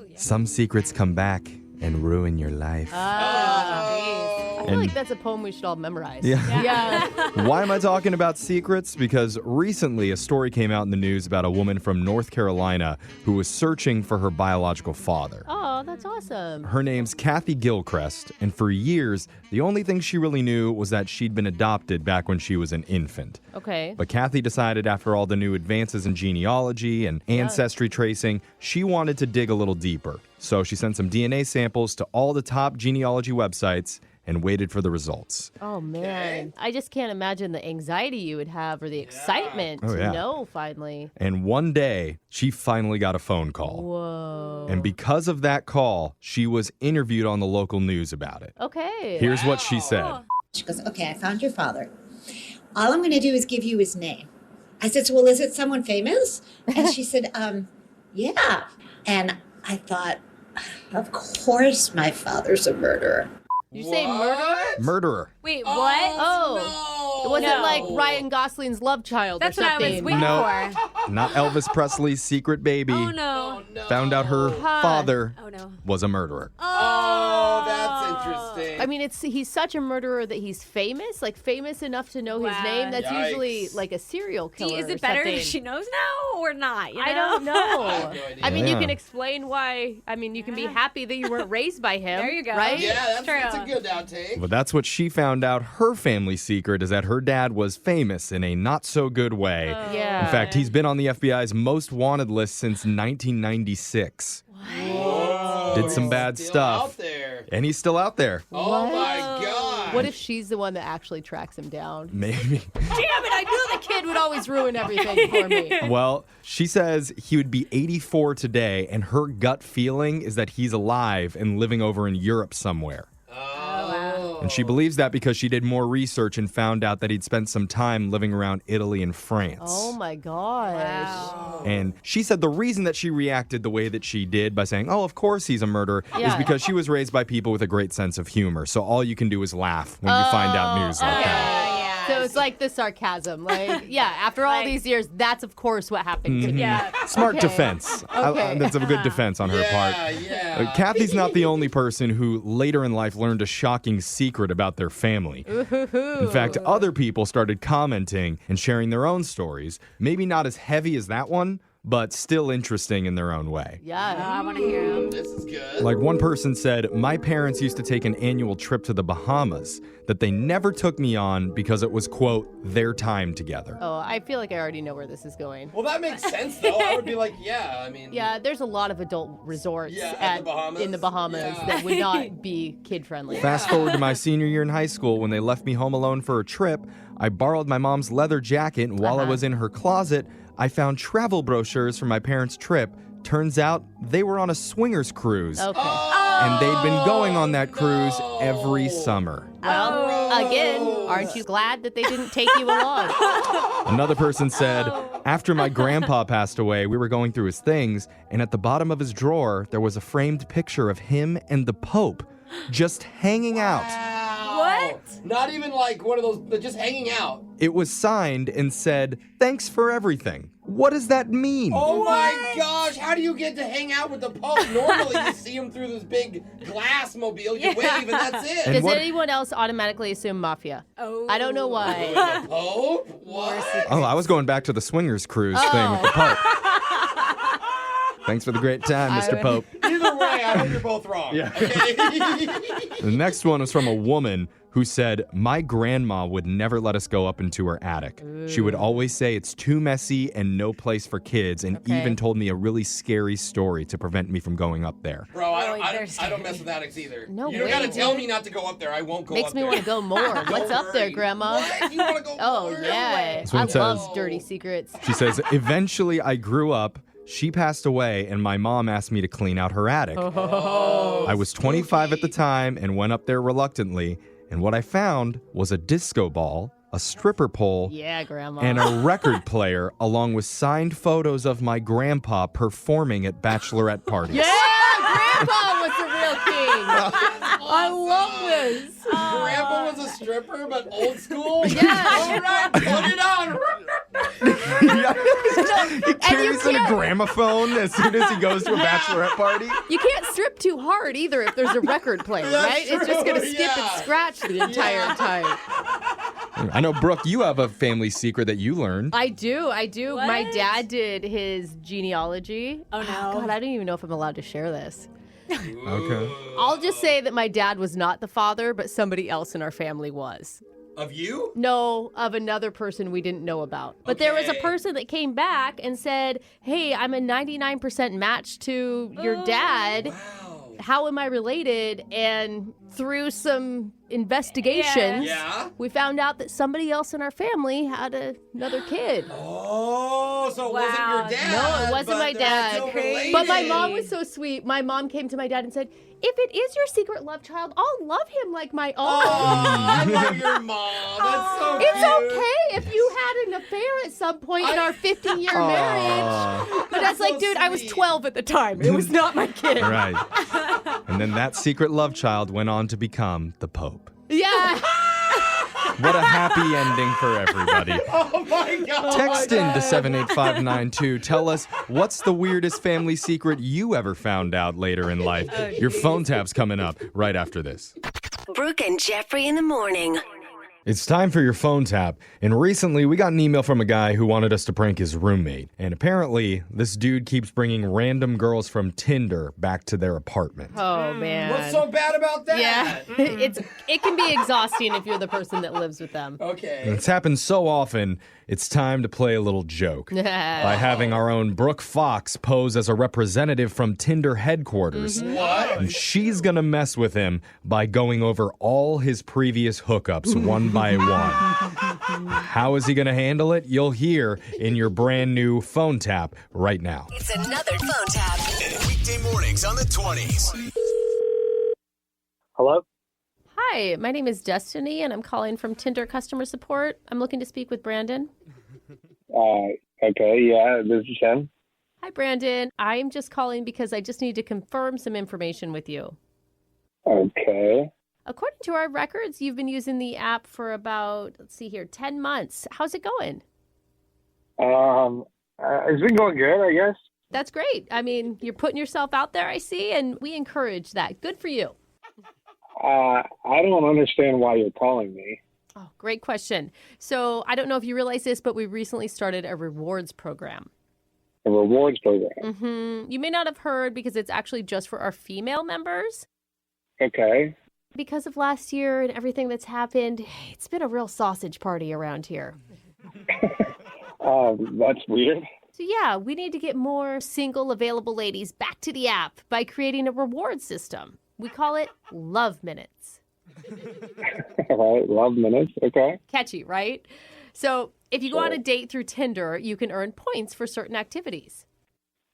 yeah. Some secrets come back and ruin your life. I feel like that's a poem we should all memorize. Yeah. Why am I talking about secrets? Because recently a story came out in the news about a woman from North Carolina who was searching for her biological father. Oh, that's awesome. Her name's Kathy Gilchrist, and for years, the only thing she really knew was that she'd been adopted back when she was an infant. Okay. But Kathy decided after all the new advances in genealogy and ancestry tracing, she wanted to dig a little deeper. So she sent some DNA samples to all the top genealogy websites and waited for the results. Oh, man. I just can't imagine the anxiety you would have or the excitement to know finally. And one day, she finally got a phone call. Whoa. And because of that call, she was interviewed on the local news about it. Okay. Here's what she said. She goes, "Okay, I found your father. All I'm going to do is give you his name." I said, "Well, is it someone famous?" And she said, yeah. And I thought, of course my father's a murderer. You say murderer? Murderer. Wait, what? Oh. It wasn't like Ryan Gosling's love child That's or what something. I was waiting for. Not Elvis Presley's secret baby. Oh, no. Found out her father was a murderer. Oh, that's interesting. I mean, he's such a murderer that he's famous, like famous enough to know his name. That's usually like a serial killer. Is it better if she knows now or not? I don't know. I have no idea. I mean, you can explain why. I mean, you can be happy that you weren't raised by him. There you go. Right? Yeah, that's a good outtake. But that's what she found out. Her family secret is that her dad was famous in a not so good way. Yeah. In fact, he's been on the FBI's most wanted list since 1996. Whoa. Did some bad stuff. Out there. And he's still out there. Oh my God. What if she's the one that actually tracks him down? Maybe. Damn it, I knew the kid would always ruin everything for me. Well, she says he would be 84 today, and her gut feeling is that he's alive and living over in Europe somewhere. And she believes that because she did more research and found out that he'd spent some time living around Italy and France. Oh my gosh. Wow. And she said the reason that she reacted the way that she did by saying, "Oh, of course he's a murderer," is because she was raised by people with a great sense of humor. So all you can do is laugh when you find out news like that. So it's like the sarcasm. Like, after all these years, that's of course what happened to me. Smart defense. That's a good defense on her part. Kathy's not the only person who later in life learned a shocking secret about their family. In fact, other people started commenting and sharing their own stories. Maybe not as heavy as that one, but still interesting in their own way. Yeah, I want to hear him. This is good. Like one person said, "My parents used to take an annual trip to the Bahamas that they never took me on because it was, quote, their time together." Oh, I feel like I already know where this is going. Well, that makes sense, though. I would be like, I mean. Yeah, there's a lot of adult resorts in the Bahamas Yeah. that would not be kid-friendly. Fast forward to my senior year in high school when they left me home alone for a trip. I borrowed my mom's leather jacket, and while I was in her closet, I found travel brochures from my parents' trip. Turns out they were on a swingers cruise. Okay. And they'd been going on that cruise every summer. Well, again, aren't you glad that they didn't take you along? Another person said, "After my grandpa passed away, we were going through his things, and at the bottom of his drawer, there was a framed picture of him and the Pope just hanging out." What? No, not even like one of those, but just hanging out. It was signed and said, "Thanks for everything." What does that mean? Oh my gosh, how do you get to hang out with the Pope? Normally you see him through this big glass mobile, you wave and that's it. Does anyone else automatically assume mafia? Oh. I don't know why. The Pope? What? Oh, I was going back to the swingers cruise thing with the Pope. Thanks for the great time, Mr. Pope. Either way, I hope you're both wrong. Yeah. Okay? The next one was from a woman who said, "My grandma would never let us go up into her attic. She would always say it's too messy and no place for kids, and even told me a really scary story to prevent me from going up there." Bro, I don't mess with attics either. No you don't way, gotta tell dude. me not to go up there. I won't go Makes up me there. want to go more. What's up there, Grandma? What? You want to go Oh, more? yeah. This one I says- love dirty secrets. She says, "Eventually I grew up. She passed away, and my mom asked me to clean out her attic. Oh, I was 25 at the time and went up there reluctantly, and what I found was a disco ball, a stripper pole, yeah, Grandma. and a record player, along with signed photos of my grandpa performing at bachelorette parties." Yeah, Grandpa was the real king. I love this. Grandpa was a stripper, but old school? Yeah. All right, put it on. He carries in a gramophone as soon as he goes to a bachelorette party. You can't strip too hard either if there's a record player, right? It's just going to skip and scratch the entire time. I know, Brooke, you have a family secret that you learned. I do. What? My dad did his genealogy. Oh, no. God, I don't even know if I'm allowed to share this. Okay. I'll just say that my dad was not the father, but somebody else in our family was. Of you? No, of another person we didn't know about. But there was a person that came back and said, "Hey, I'm a 99% match to your dad. Wow. How am I related?" And through some investigations, we found out that somebody else in our family had another kid. Oh, so it wasn't your dad. No, it wasn't my dad. But my mom was so sweet. sweet. My mom came to my dad and said, "If it is your secret love child, I'll love him like my own." Oh, I love your mom. That's so cute. It's okay if you had an affair at some point in our 50-year marriage. But that's like, dude, I was 12 at the time. It was not my kid. Right. And then that secret love child went on to become the Pope. Yeah. What a happy ending for everybody. Oh my God. Text in to 78592. Tell us, what's the weirdest family secret you ever found out later in life? Your phone tap's coming up right after this. Brooke and Jeffrey in the morning. It's time for your phone tap. And recently, we got an email from a guy who wanted us to prank his roommate. And apparently, this dude keeps bringing random girls from Tinder back to their apartment. Oh, man. What's so bad about that? Yeah. It can be exhausting if you're the person that lives with them. Okay. And it's happened so often, it's time to play a little joke. By having our own Brooke Fox pose as a representative from Tinder headquarters. What? And she's gonna mess with him by going over all his previous hookups one by one. How is he gonna handle it? You'll hear in your brand new phone tap right now. It's another phone tap. Weekday mornings on the 20s. Hello? Hi, my name is Destiny, and I'm calling from Tinder customer support. I'm looking to speak with Brandon. Okay, yeah, this is him. Hi, Brandon. I'm just calling because I just need to confirm some information with you. Okay. According to our records, you've been using the app for about, 10 months. How's it going? It's been going good, I guess. That's great. I mean, you're putting yourself out there, I see, and we encourage that. Good for you. I don't understand why you're calling me. Oh, great question. So I don't know if you realize this, but we recently started a rewards program. A rewards program? Mm-hmm. You may not have heard because it's actually just for our female members. Okay. Because of last year and everything that's happened, it's been a real sausage party around here. That's weird. So yeah, we need to get more single available ladies back to the app by creating a reward system. We call it Love Minutes. All right, Love Minutes, okay. Catchy, right? So if you go on a date through Tinder, you can earn points for certain activities.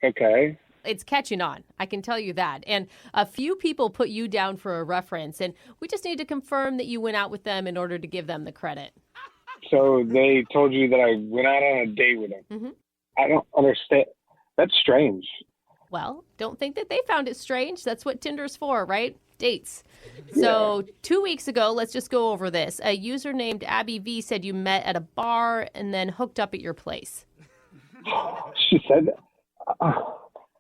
Okay. It's catching on, I can tell you that. And a few people put you down for a reference, and we just need to confirm that you went out with them in order to give them the credit. So they told you that I went out on a date with them. Mm-hmm. I don't understand. That's strange. Well, don't think that they found it strange. That's what Tinder's for, right? Dates. So 2 weeks ago, let's just go over this. A user named Abby V said you met at a bar and then hooked up at your place. She said that.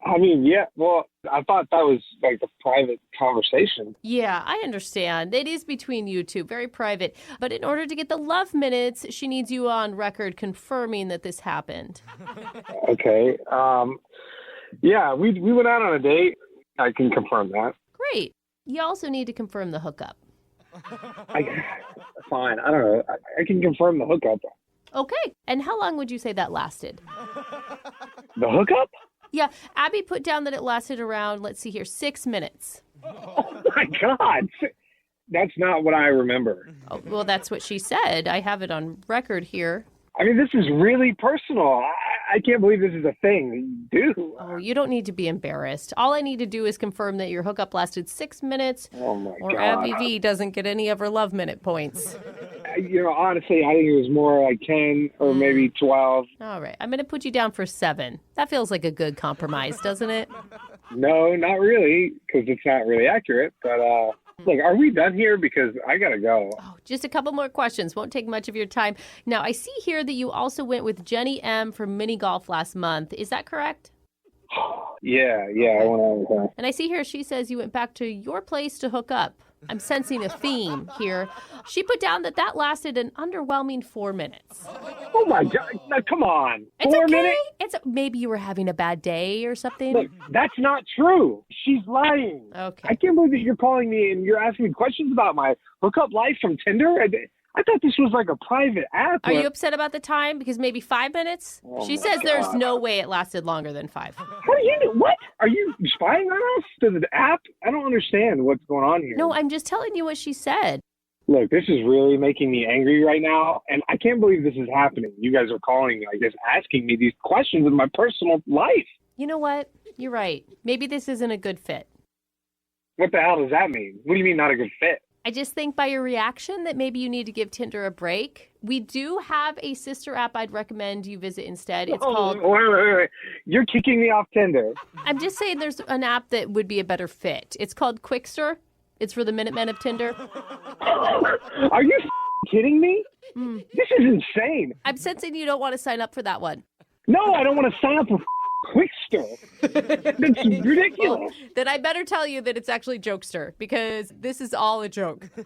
I mean, yeah, well, I thought that was like a private conversation. Yeah, I understand. It is between you two, very private. But in order to get the love minutes, she needs you on record confirming that this happened. Okay. Yeah, we went out on a date. I can confirm that. Great. You also need to confirm the hookup. Fine. I don't know. I can confirm the hookup. Okay. And how long would you say that lasted? The hookup? Yeah, Abby put down that it lasted around, let's see here, 6 minutes. Oh, my God. That's not what I remember. Oh, well, that's what she said. I have it on record here. I mean, this is really personal. I can't believe this is a thing that you do. Oh, you don't need to be embarrassed. All I need to do is confirm that your hookup lasted 6 minutes, Oh, my or God. Abby V doesn't get any of her love minute points. You know, honestly, I think it was more like 10 or maybe 12. All right, I'm going to put you down for 7. That feels like a good compromise, doesn't it? No, not really, because it's not really accurate. But, look, are we done here? Because I got to go. Oh, just a couple more questions. Won't take much of your time. Now, I see here that you also went with Jenny M for mini golf last month. Is that correct? Yeah, I went out with her. And I see here she says you went back to your place to hook up. I'm sensing a theme here. She put down that lasted an underwhelming 4 minutes. Oh, my God. Now, come on. It's 4 okay. minutes? Maybe you were having a bad day or something. Look, that's not true. She's lying. Okay. I can't believe that you're calling me and you're asking me questions about my hookup life from Tinder. I thought this was like a private app. Are you upset about the time? Because maybe 5 minutes? Oh She my says there's God. no way it lasted longer than 5. How do you know? What? Are you spying on us? Does the app? I don't understand what's going on here. No, I'm just telling you what she said. Look, this is really making me angry right now, and I can't believe this is happening. You guys are calling me, I guess, asking me these questions in my personal life. You know what? You're right. Maybe this isn't a good fit. What the hell does that mean? What do you mean not a good fit? I just think by your reaction that maybe you need to give Tinder a break. We do have a sister app I'd recommend you visit instead. It's called... Wait. You're kicking me off Tinder. I'm just saying there's an app that would be a better fit. It's called Quickster. It's for the Minutemen of Tinder. Are you kidding me? This is insane. I'm sensing you don't want to sign up for that one. No, I don't want to sign up for Quickster. That's ridiculous. Well, then I better tell you that it's actually Jokester, because this is all a joke. This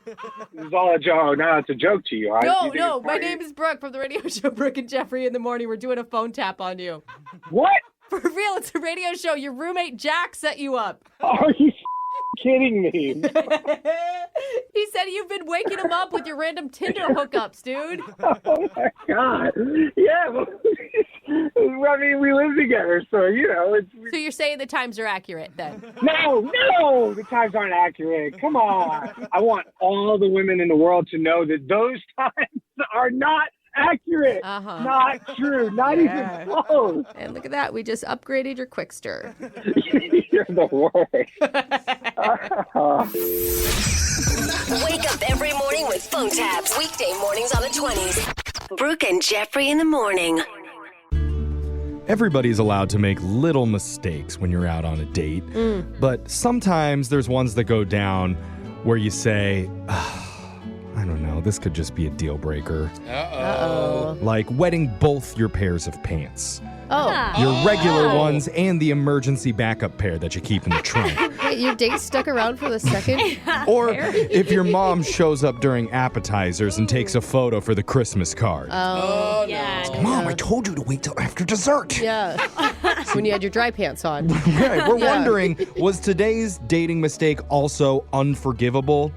is all a joke. No, it's a joke to you. No, my name is Brooke from the radio show Brooke and Jeffrey in the Morning. We're doing a phone tap on you. What? For real, it's a radio show. Your roommate Jack set you up. Are you kidding me? He said you've been waking him up with your random Tinder hookups, dude. Oh, my God. Yeah, well, I mean, we live together, so, you know. So you're saying the times are accurate, then? No, the times aren't accurate. Come on. I want all the women in the world to know that those times are not accurate. Not true. Not even close. And look at that. We just upgraded your Quickster. You're the worst. Wake up every morning with phone taps. Weekday mornings on the 20s. Brooke and Jeffrey in the Morning. Everybody's allowed to make little mistakes when you're out on a date, but sometimes there's ones that go down where you say, I don't know, this could just be a deal breaker. Uh-oh. Like wetting both your pairs of pants. Oh. Your regular ones and the emergency backup pair that you keep in the trunk. Wait, your date stuck around for the second? Or if your mom shows up during appetizers and takes a photo for the Christmas card. Oh, yeah. Mom, I told you to wait till after dessert. Yeah. When you had your dry pants on. Right, we're wondering, was today's dating mistake also unforgivable?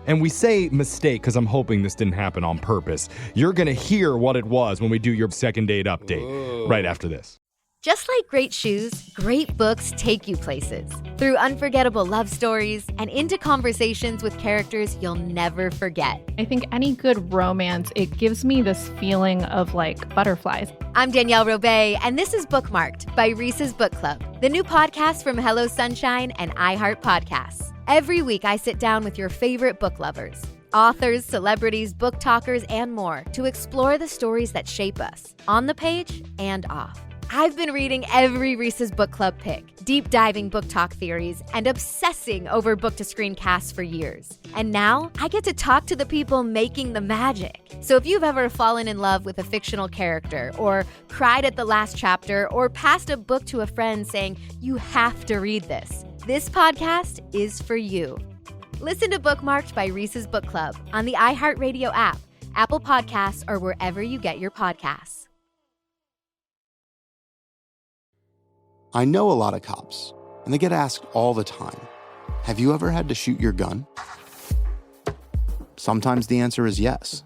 And we say mistake because I'm hoping this didn't happen on purpose. You're going to hear what it was when we do your second date update right after this. Just like great shoes, great books take you places. Through unforgettable love stories and into conversations with characters you'll never forget. I think any good romance, it gives me this feeling of like butterflies. I'm Danielle Robay, and this is Bookmarked by Reese's Book Club, the new podcast from Hello Sunshine and iHeart Podcasts. Every week, I sit down with your favorite book lovers, authors, celebrities, book talkers, and more to explore the stories that shape us, on the page and off. I've been reading every Reese's Book Club pick, deep diving book talk theories, and obsessing over book-to-screen casts for years. And now I get to talk to the people making the magic. So if you've ever fallen in love with a fictional character, or cried at the last chapter, or passed a book to a friend saying, you have to read this, this podcast is for you. Listen to Bookmarked by Reese's Book Club on the iHeartRadio app, Apple Podcasts, or wherever you get your podcasts. I know a lot of cops, and they get asked all the time, have you ever had to shoot your gun? Sometimes the answer is yes.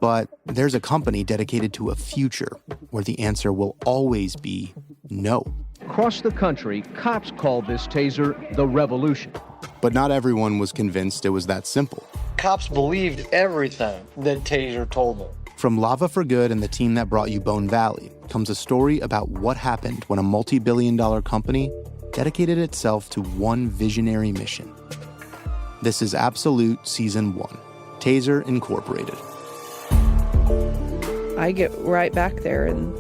But there's a company dedicated to a future where the answer will always be no. Across the country, cops call this taser the revolution. But not everyone was convinced it was that simple. Cops believed everything that Taser told them. From Lava for Good and the team that brought you Bone Valley comes a story about what happened when a multi-billion-dollar company dedicated itself to one visionary mission. This is Absolute Season 1, Taser Incorporated. I get right back there and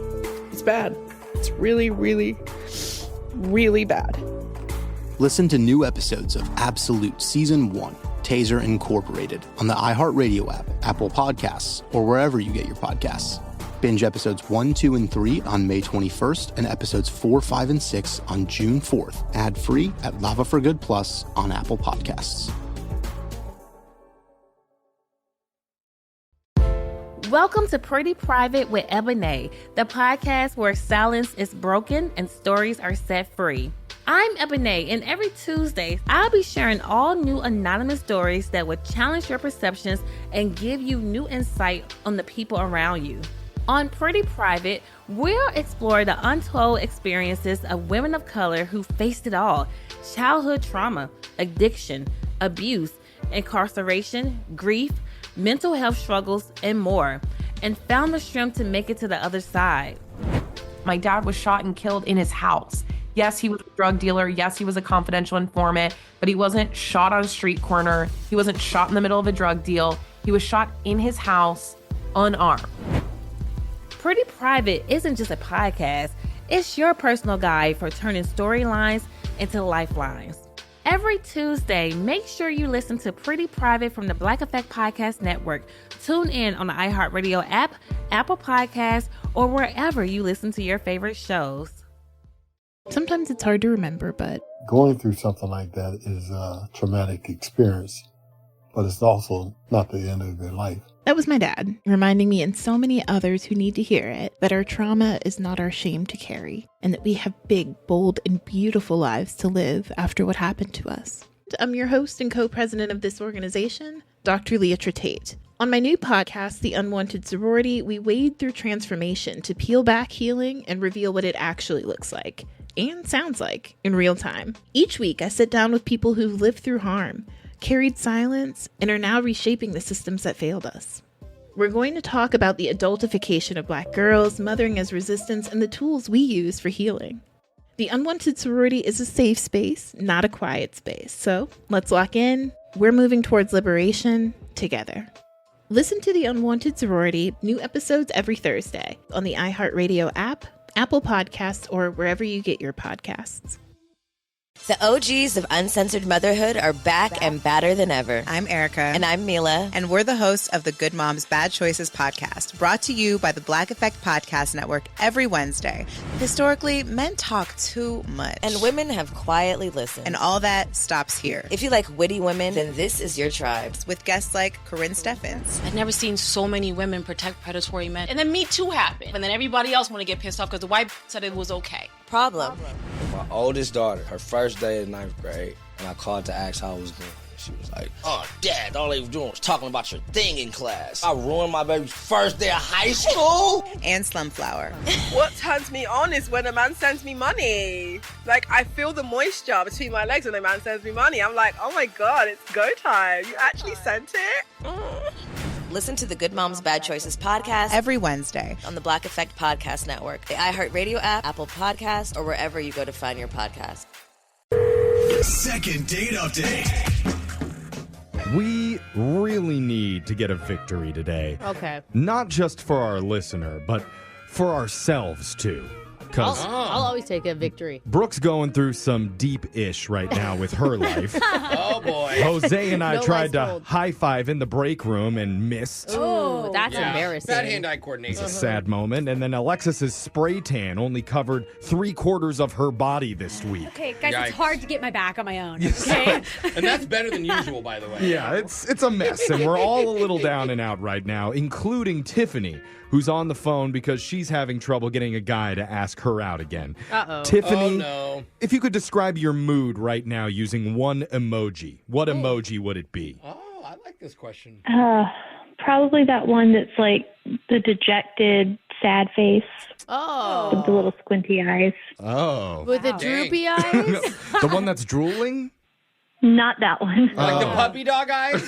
it's bad. It's really, really, really bad. Listen to new episodes of Absolute Season 1, Taser Incorporated on the iHeartRadio app, Apple Podcasts, or wherever you get your podcasts. Binge episodes 1, 2, and 3 on May 21st and episodes 4, 5, and 6 on June 4th, ad-free at Lava for Good Plus on Apple Podcasts. Welcome to Pretty Private with Ebony, the podcast where silence is broken and stories are set free. I'm Ebony, and every Tuesday, I'll be sharing all new anonymous stories that will challenge your perceptions and give you new insight on the people around you. On Pretty Private, we'll explore the untold experiences of women of color who faced it all: childhood trauma, addiction, abuse, incarceration, grief, mental health struggles, and more, and found the strength to make it to the other side. My dad was shot and killed in his house. Yes, he was a drug dealer. Yes, he was a confidential informant, but he wasn't shot on a street corner. He wasn't shot in the middle of a drug deal. He was shot in his house, unarmed. Pretty Private isn't just a podcast. It's your personal guide for turning storylines into lifelines. Every Tuesday, make sure you listen to Pretty Private from the Black Effect Podcast Network. Tune in on the iHeartRadio app, Apple Podcasts, or wherever you listen to your favorite shows. Sometimes it's hard to remember, but Going through something like that is a traumatic experience, but it's also not the end of your life. that was my dad, reminding me and so many others who need to hear it that our trauma is not our shame to carry, and that we have big, bold, and beautiful lives to live after what happened to us. I'm your host and co-president of this organization, Dr. Leah Tate. On my new podcast, The Unwanted Sorority, we wade through transformation to peel back healing and reveal what it actually looks like and sounds like in real time. Each week, I sit down with people who've lived through harm, carried silence, and are now reshaping the systems that failed us. We're going to talk about the adultification of Black girls, mothering as resistance, and the tools we use for healing. The Unwanted Sorority is a safe space, not a quiet space. So let's lock in. We're moving towards liberation together. Listen to The Unwanted Sorority, new episodes every Thursday on the iHeartRadio app, Apple Podcasts, or wherever you get your podcasts. The OGs of Uncensored Motherhood are back and badder than ever. I'm Erica. And I'm Mila. And we're the hosts of the Good Moms, Bad Choices podcast, brought to you by the Black Effect Podcast Network every Wednesday. Historically, men talk too much. And women have quietly listened. And all that stops here. If you like witty women, then this is your tribe. With guests like Corinne Steffens. I've never seen so many women protect predatory men. And then Me Too happened. And then everybody else want to get pissed off because the white said it was okay. Problem. My oldest daughter, her first day in 9th grade, and I called to ask how I was doing. She was like, "Oh, Dad, all they were doing was talking about your thing in class. I ruined my baby's first day of high school." And Slumflower. What turns me on is when a man sends me money. Like, I feel the moisture between my legs when a man sends me money. I'm like, oh my God, it's go time. You actually sent it? Listen to the Good Moms, Bad Choices podcast every Wednesday on the Black Effect Podcast Network, the iHeartRadio app, Apple Podcasts, or wherever you go to find your podcast. Second date update. We really need to get a victory today. Okay. Not just for our listener, but for ourselves too. Because I'll always take a victory. Brooke's going through some deep-ish right now with her life. Oh, boy. Jose and I No tried lies to told. high-five in the break room and missed. Ooh, that's embarrassing. Bad hand-eye coordination. It's a sad moment. And then Alexis's spray tan only covered 3/4 of her body this week. Okay, guys, Yikes. it's hard to get my back on my own. Okay. And that's better than usual, by the way. Yeah, it's a mess, and we're all a little down and out right now, including Tiffany, who's on the phone because she's having trouble getting a guy to ask her out again. Uh-oh. Tiffany, Oh, no. if you could describe your mood right now using one emoji, what emoji would it be? Oh, I like this question. Probably that one that's like the dejected, sad face Oh. with the little squinty eyes. Oh. With the droopy eyes? The one that's drooling? Not that one. Like the puppy dog eyes?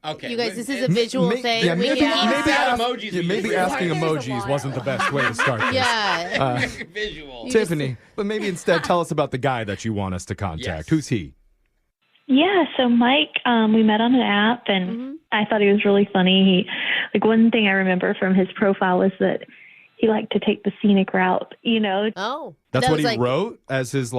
Okay. You guys, this is a visual thing. Yeah, We maybe, can't- maybe, Sad ask- emojis yeah, we maybe use. asking emojis wasn't the best way to start this. Yeah. Visual. Tiffany, but maybe instead tell us about the guy that you want us to contact. Yes. Who's he? Yeah, so Mike, we met on an app, and I thought he was really funny. One thing I remember from his profile was that he liked to take the scenic route, you know. Oh. That's That what was he wrote as his,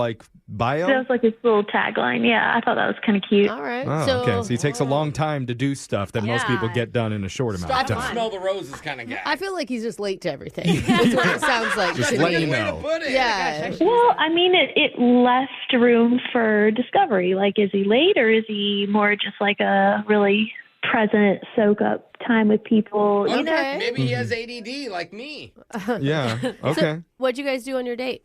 bio? That was like his little tagline. Yeah, I thought that was kind of cute. All right. Oh, okay. So he takes a long time to do stuff that most people get done in a short amount Stop of and time. smell the roses kind of guy. I feel like he's just late to everything. That's what it sounds like. Just to let me. you Way to know. put it. Yeah. Well, I mean, it left room for discovery. Like, is he late, or is he more just like a really present, soak up time with people? You know? Okay. Maybe he has ADD like me. Yeah. Okay. So, what'd you guys do on your date?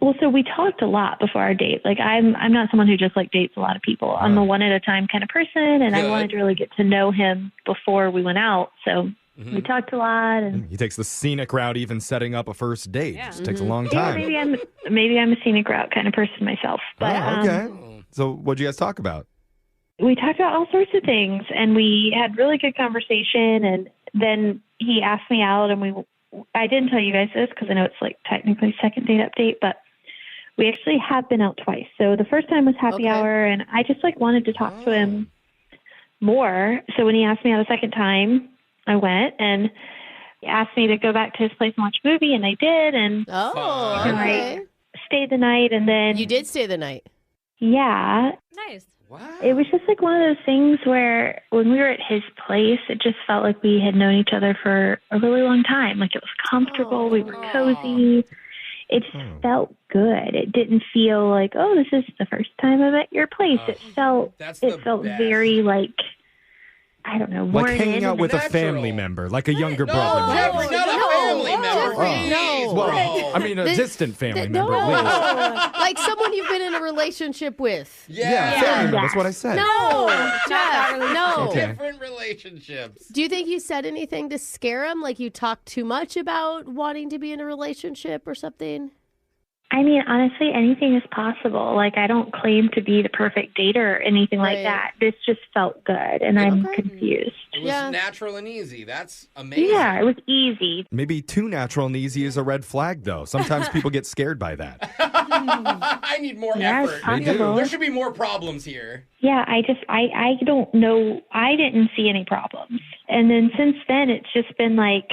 Well, so we talked a lot before our date. Like, I'm not someone who just like dates a lot of people. I'm a one at a time kind of person, and I Good. wanted to really get to know him before we went out. So we talked a lot, and He takes the scenic route, even setting up a first date. Yeah. Just takes a long yeah, time. maybe I'm a scenic route kind of person myself. But Okay. So what'd you guys talk about? we talked about all sorts of things, and we had really good conversation. And then he asked me out, and I didn't tell you guys this because I know it's like technically second date update, but we actually have been out twice. So the first time was happy hour, and I just wanted to talk to him more. So when he asked me out a second time, I went, and he asked me to go back to his place and watch a movie, and I did. And okay. I stayed the night, and then You did stay the night. yeah, Nice. it was just one of those things where when we were at his place, it just felt like we had known each other for a really long time. Like, it was comfortable. We were cozy. It just felt good. It didn't feel like, oh, this is the first time I'm at your place. It felt very I don't know, Like worn hanging in out and with a family member, like a younger brother. Jeffrey, not a family member. Jeffrey, no. Well, I mean, a distant family member, No. at least. Like someone you've been in a relationship with. Yeah, family member. That's what I said. No, Jeff, no. Okay. Different relationships. Do you think you said anything to scare him? Like you talked too much about wanting to be in a relationship or something? I mean, honestly, anything is possible. Like, I don't claim to be the perfect dater or anything like that. This just felt good, and I'm confused. It was natural and easy. That's amazing. Yeah, it was easy. Maybe too natural and easy is a red flag, though. Sometimes people get scared by that. I need more Yeah, it's effort. possible. There should be more problems here. Yeah, I don't know. I didn't see any problems. And then since then, it's just been like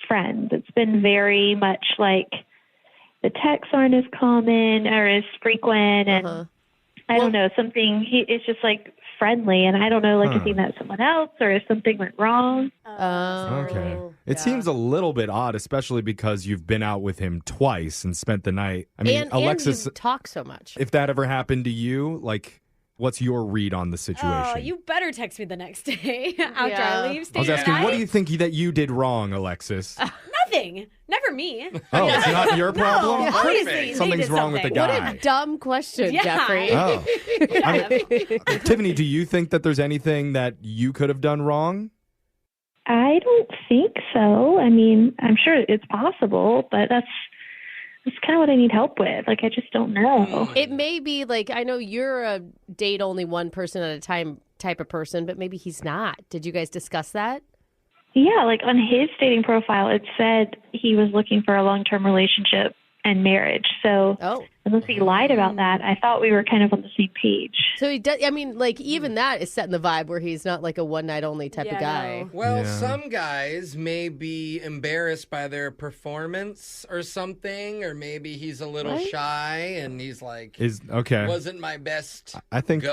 friends. It's been very much like the texts aren't as common or as frequent. And I don't know, it's just like friendly. And I don't know, like, if he met someone else or if something went wrong. Okay. It seems a little bit odd, especially because you've been out with him twice and spent the night. I mean, and Alexis, you talk so much. if that ever happened to you, like, what's your read on the situation? Oh, you better text me the next day after I leave. I was asking, what do you think that you did wrong, Alexis? Nothing. Never me. Oh, it's not your problem? No, obviously, they Something's did wrong with the something. guy. What a dumb question, Yeah. Jeffrey. Oh. Tiffany, do you think that there's anything that you could have done wrong? I don't think so. I mean, I'm sure it's possible, but that's kind of what I need help with. Like, I just don't know. It may be like, I know you're a date only one person at a time type of person, but maybe he's not. Did you guys discuss that? Yeah, like on his dating profile, it said he was looking for a long-term relationship and marriage. So Unless he lied about that. I thought we were kind of on the same page. So he does. I mean, like even that is setting the vibe where he's not like a one night only type of guy. Well, some guys may be embarrassed by their performance or something, or maybe he's a little shy and he's like, wasn't my best. I think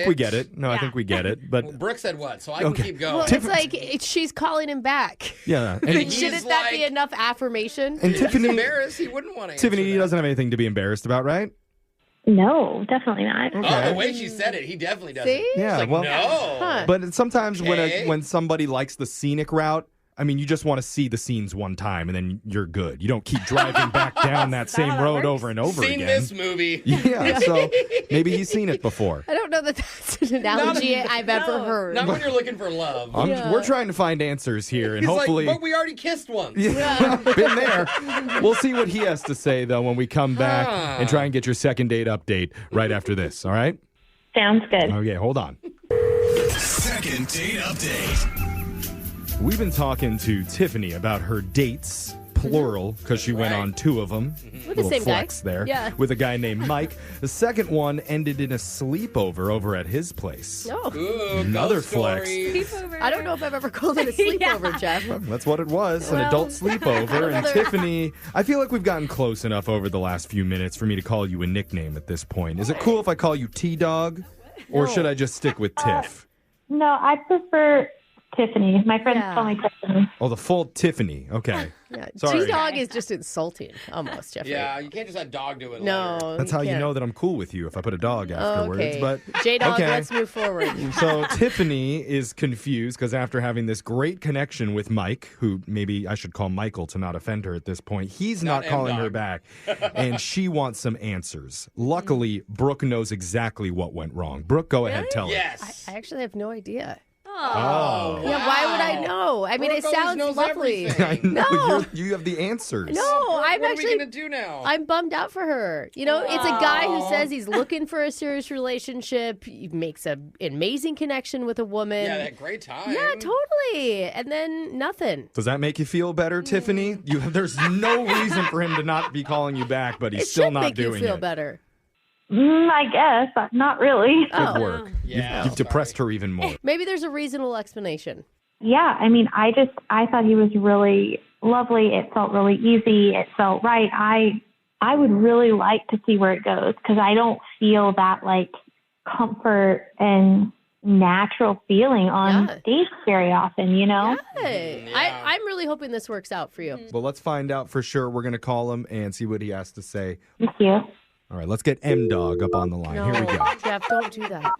we get it. No, I think we get it. But Brooke said what? So I can keep going. Well, it's like she's calling him back. Yeah. And shouldn't that be enough affirmation? And Tiffany, he's embarrassed. He wouldn't want to. Tiffany doesn't have anything to be embarrassed about, right? No, definitely not. Oh, the way she said it, he definitely doesn't. See? Yeah, Like, well, no. But sometimes when somebody likes the scenic route, I mean, you just want to see the scenes one time and then you're good. You don't keep driving back down that same road over and over again. Seen this movie. Yeah, so maybe he's seen it before. I don't know that that's an analogy I've ever heard. Not when you're looking for love. We're trying to find answers here, and He's hopefully, like, but we already kissed once. been there. We'll see what he has to say though when we come back and try and get your second date update right after this. All right? Sounds good. Okay, hold on. Second date update. We've been talking to Tiffany about her dates, plural, because she went on 2 of them. With the same flex guy. there. Yeah. With a guy named Mike. The second one ended in a sleepover over at his place. No. Another flex. I don't know if I've ever called it a sleepover, Jeff. Well, that's what it was, an adult sleepover. And Tiffany, I feel like we've gotten close enough over the last few minutes for me to call you a nickname at this point. Is it cool if I call you T-Dog? Or should I just stick with Tiff? No, I prefer Tiffany. My friends call me Tiffany. Oh, the full Tiffany. Okay. Yeah, Sorry. T-Dog is just insulting, almost, Jeffrey. Yeah, you can't just have dog do it. No. That's how you can't. know that I'm cool with you if I put a dog afterwards. Okay. But J-Dog, okay. let's move forward. So Tiffany is confused because after having this great connection with Mike, who maybe I should call Michael to not offend her at this point, he's not calling her back, and she wants some answers. Luckily, Brooke knows exactly what went wrong. Brooke, go ahead, tell her. Yes. I actually have no idea. Oh. Yeah, why would I know? I mean, Brooke it sounds always knows lovely. everything. I know, No. you have the answers. No, I'm what actually. are we gonna do now? I'm bummed out for her. You know, it's a guy who says he's looking for a serious relationship. He makes an amazing connection with a woman. Yeah, that great time. Yeah, totally. And then nothing. Does that make you feel better, Tiffany? There's no reason for him to not be calling you back, but he's It still should not make you doing feel it. better. I guess, but not really. Good work. Yeah, You've depressed her even more. Maybe there's a reasonable explanation. Yeah, I mean, I thought he was really lovely. It felt really easy. It felt right. I would really like to see where it goes because I don't feel that like comfort and natural feeling on dates very often, you know? Yeah. I'm really hoping this works out for you. Well, let's find out for sure. We're going to call him and see what he has to say. Thank you. All right, let's get M-Dog up on the line. No, Here we go. Jeff, don't do that.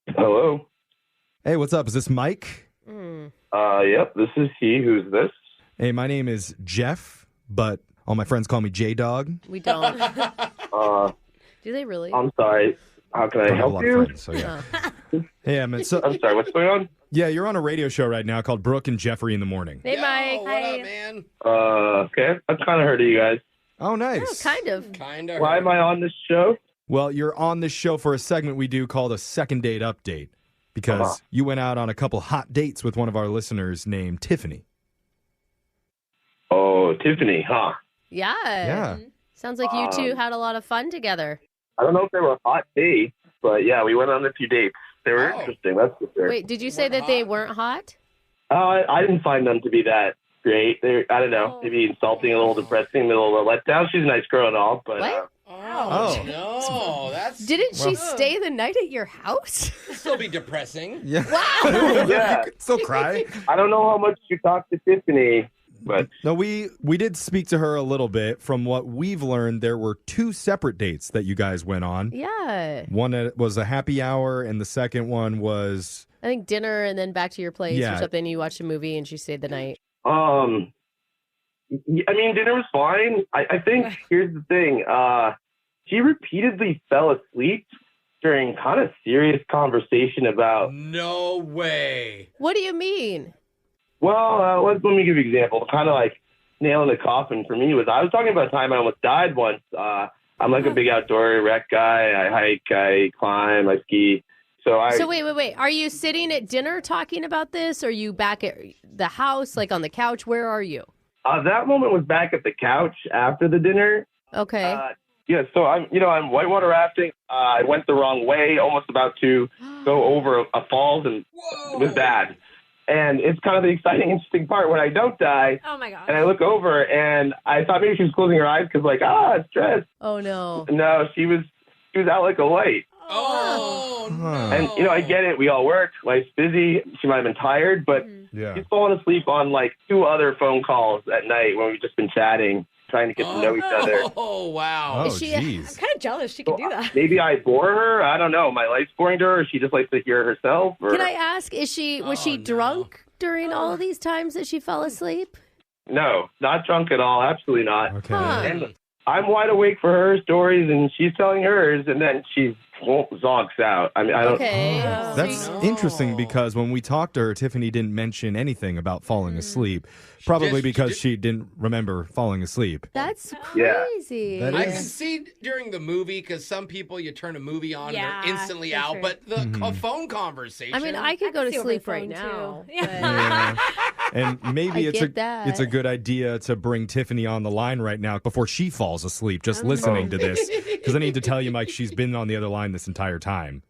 Hello. Hey, what's up? Is this Mike? Yep, this is he. Who's this? Hey, my name is Jeff, but all my friends call me J-Dog. We don't. Do they really? I'm sorry. How can I Don't have a help lot of you? friends, so yeah. Hey, I'm sorry, what's going on? Yeah, you're on a radio show right now called Brooke and Jeffrey in the Morning. Hey, Mike. What up, man? Okay. I've kind of heard of you guys. Oh, nice. Kind of. Why am I on this show? Well, you're on this show for a segment we do called a second date update because you went out on a couple hot dates with one of our listeners named Tiffany. Oh, Tiffany, huh? Yeah. Yeah. Sounds like you two had a lot of fun together. I don't know if they were hot dates, but yeah, we went on a few dates. They were interesting, that's for sure. Wait, did you say that they weren't hot? I didn't find them to be that great. I don't know, maybe insulting, a little depressing, a little letdown. She's a nice girl and all, but... No, that's... Didn't she stay the night at your house? It'll still be depressing. Yeah. Wow. Yeah. Still cry. I don't know how much you talked to Tiffany, but... No, we did speak to her a little bit. From what we've learned, there were 2 separate dates that you guys went on. Yeah. One was a happy hour, and the second one was... I think dinner and then back to your place Yeah. or something. You watched a movie and she stayed the night. I mean, dinner was fine. I think, here's the thing. She repeatedly fell asleep during kind of serious conversation about... No way. What do you mean? Well, let me give you an example. Kind of like nail in the coffin for me was I was talking about a time I almost died once. I'm like a big outdoor rec guy. I hike, I climb, I ski. So wait. Are you sitting at dinner talking about this? Or are you back at the house, like on the couch? Where are you? That moment was back at the couch after the dinner. Okay. Yeah, so I'm whitewater rafting. I went the wrong way, almost about to go over a falls, and it was bad. And it's kind of the exciting, interesting part when I don't die. Oh my god! And I look over, and I thought maybe she was closing her eyes because, like, stress. Oh no! No, she was out like a light. Oh no! And I get it. We all work. Life's busy. She might have been tired, but she's fallen asleep on like 2 other phone calls at night when we've just been chatting, trying to get to know each other. Oh, wow. I'm kind of jealous she can do that. Maybe I bore her. I don't know. My life's boring to her, or she just likes to hear herself. Or... Can I ask, was she drunk during all these times that she fell asleep? No, not drunk at all. Absolutely not. Okay. And I'm wide awake for her stories, and she's telling hers, and then she zonks out. I mean, I don't... Okay. That's interesting because when we talked to her, Tiffany didn't mention anything about falling asleep. Probably because she didn't remember falling asleep. That's crazy. That I is. can see during the movie, because some people, you turn a movie on and they're instantly that's out, true. but the phone conversation. I mean, I could go to see over sleep the right phone, now. too. Yeah. And maybe I it's get that. it's a good idea to bring Tiffany on the line right now before she falls asleep, just listening to this. Because I need to tell you, Mike, she's been on the other line this entire time.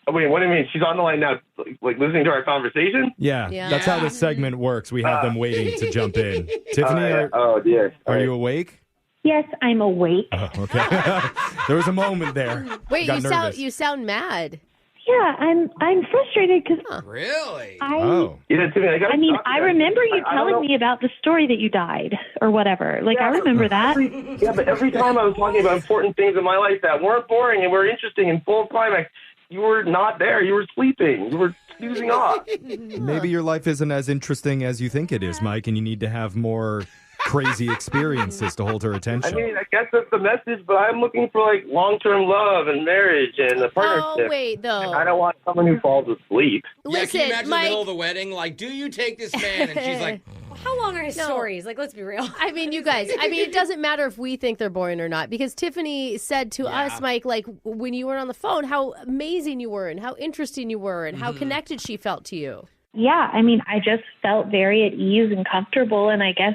Oh, wait, what do you mean? She's on the line now, like listening to our conversation? Yeah, that's how this segment works. We have them waiting to jump in. Tiffany, oh dear. are you awake? Yes, I'm awake. Oh, okay. There was a moment there. Wait, Got nervous. you sound mad. Yeah, I'm frustrated because Really? Yeah, Tiffany, I remember you telling me about the story that you died or whatever. Like, I remember that. But every time I was talking about important things in my life that weren't boring and were interesting and full of climax, you were not there. You were sleeping. You were snoozing off. Maybe your life isn't as interesting as you think it is, Mike, and you need to have more crazy experiences to hold her attention. I mean, I guess that's the message, but I'm looking for, like, long-term love and marriage and a partnership. Oh, wait, though. And I don't want someone who falls asleep. Yeah, can you imagine Mike, the middle of the wedding? Like, do you take this man? And she's like... How long are his stories? Like, let's be real. I mean, you guys, it doesn't matter if we think they're boring or not, because Tiffany said to us, Mike, like, when you were on the phone, how amazing you were and how interesting you were and how connected she felt to you. Yeah, I mean, I just felt very at ease and comfortable, and I guess,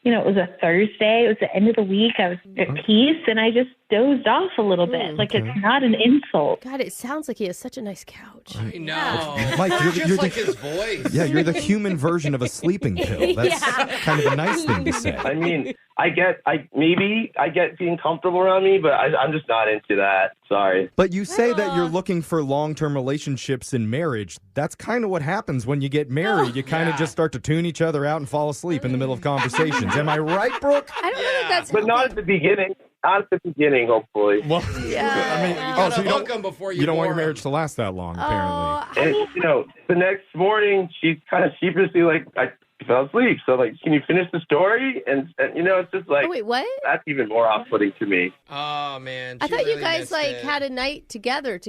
it was a Thursday. It was the end of the week. I was at peace, and I just dozed off a little bit. Like, it's not an insult. God, it sounds like he has such a nice couch. I know. Mike, you're like his voice. Yeah, you're the human version of a sleeping pill. That's kind of a nice thing to say. I mean, I get being comfortable around me, but I'm just not into that. Sorry. But you say that you're looking for long-term relationships in marriage. That's kind of what happens when you get married. You kind of just start to tune each other out and fall asleep in the middle of conversations. Am I right, Brooke? I don't know if that's But not at the beginning. Not at the beginning, hopefully. Well, yeah. I mean, You gotta hook him before you don't want your bore him. marriage to last that long, apparently. And, the next morning, she's kind of sheepishly like, I fell asleep. So, like, can you finish the story? And it's just like, wait, what? That's even more off-putting to me. Oh, man. I she thought you really guys, missed like, it. had a night together.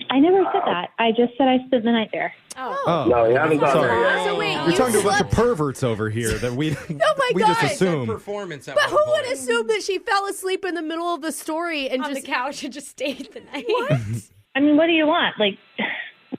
I never said that. I just said I spent the night there. Oh, No, you haven't gone there yet. So wait, You're you talking to a bunch of slept... perverts over here that we my we just God. assume. Performance at But one who would point. assume that she fell asleep in the middle of the story and On just the couch and just stayed the night. What? I mean, what do you want? Like,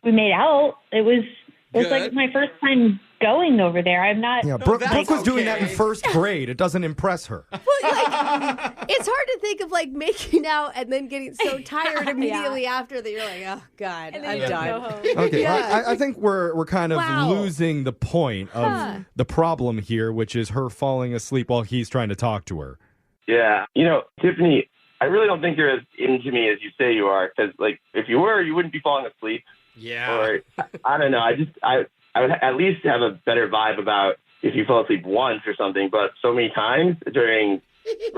we made out. It was like Good. my first time going over there. I'm not. Yeah, Brooke that's was doing that in okay. first grade. It doesn't impress her. Well, like, it's hard to think of like making out and then getting so tired immediately after that you're like, oh God, And then I'm you done. go home. Okay, Yeah. I think we're kind of Wow. losing the point of the problem here, which is her falling asleep while he's trying to talk to her. Yeah. Tiffany, I really don't think you're as into me as you say you are. Because, like, if you were, you wouldn't be falling asleep. Yeah. Or, I don't know. I would at least have a better vibe about if you fell asleep once or something. But so many times during,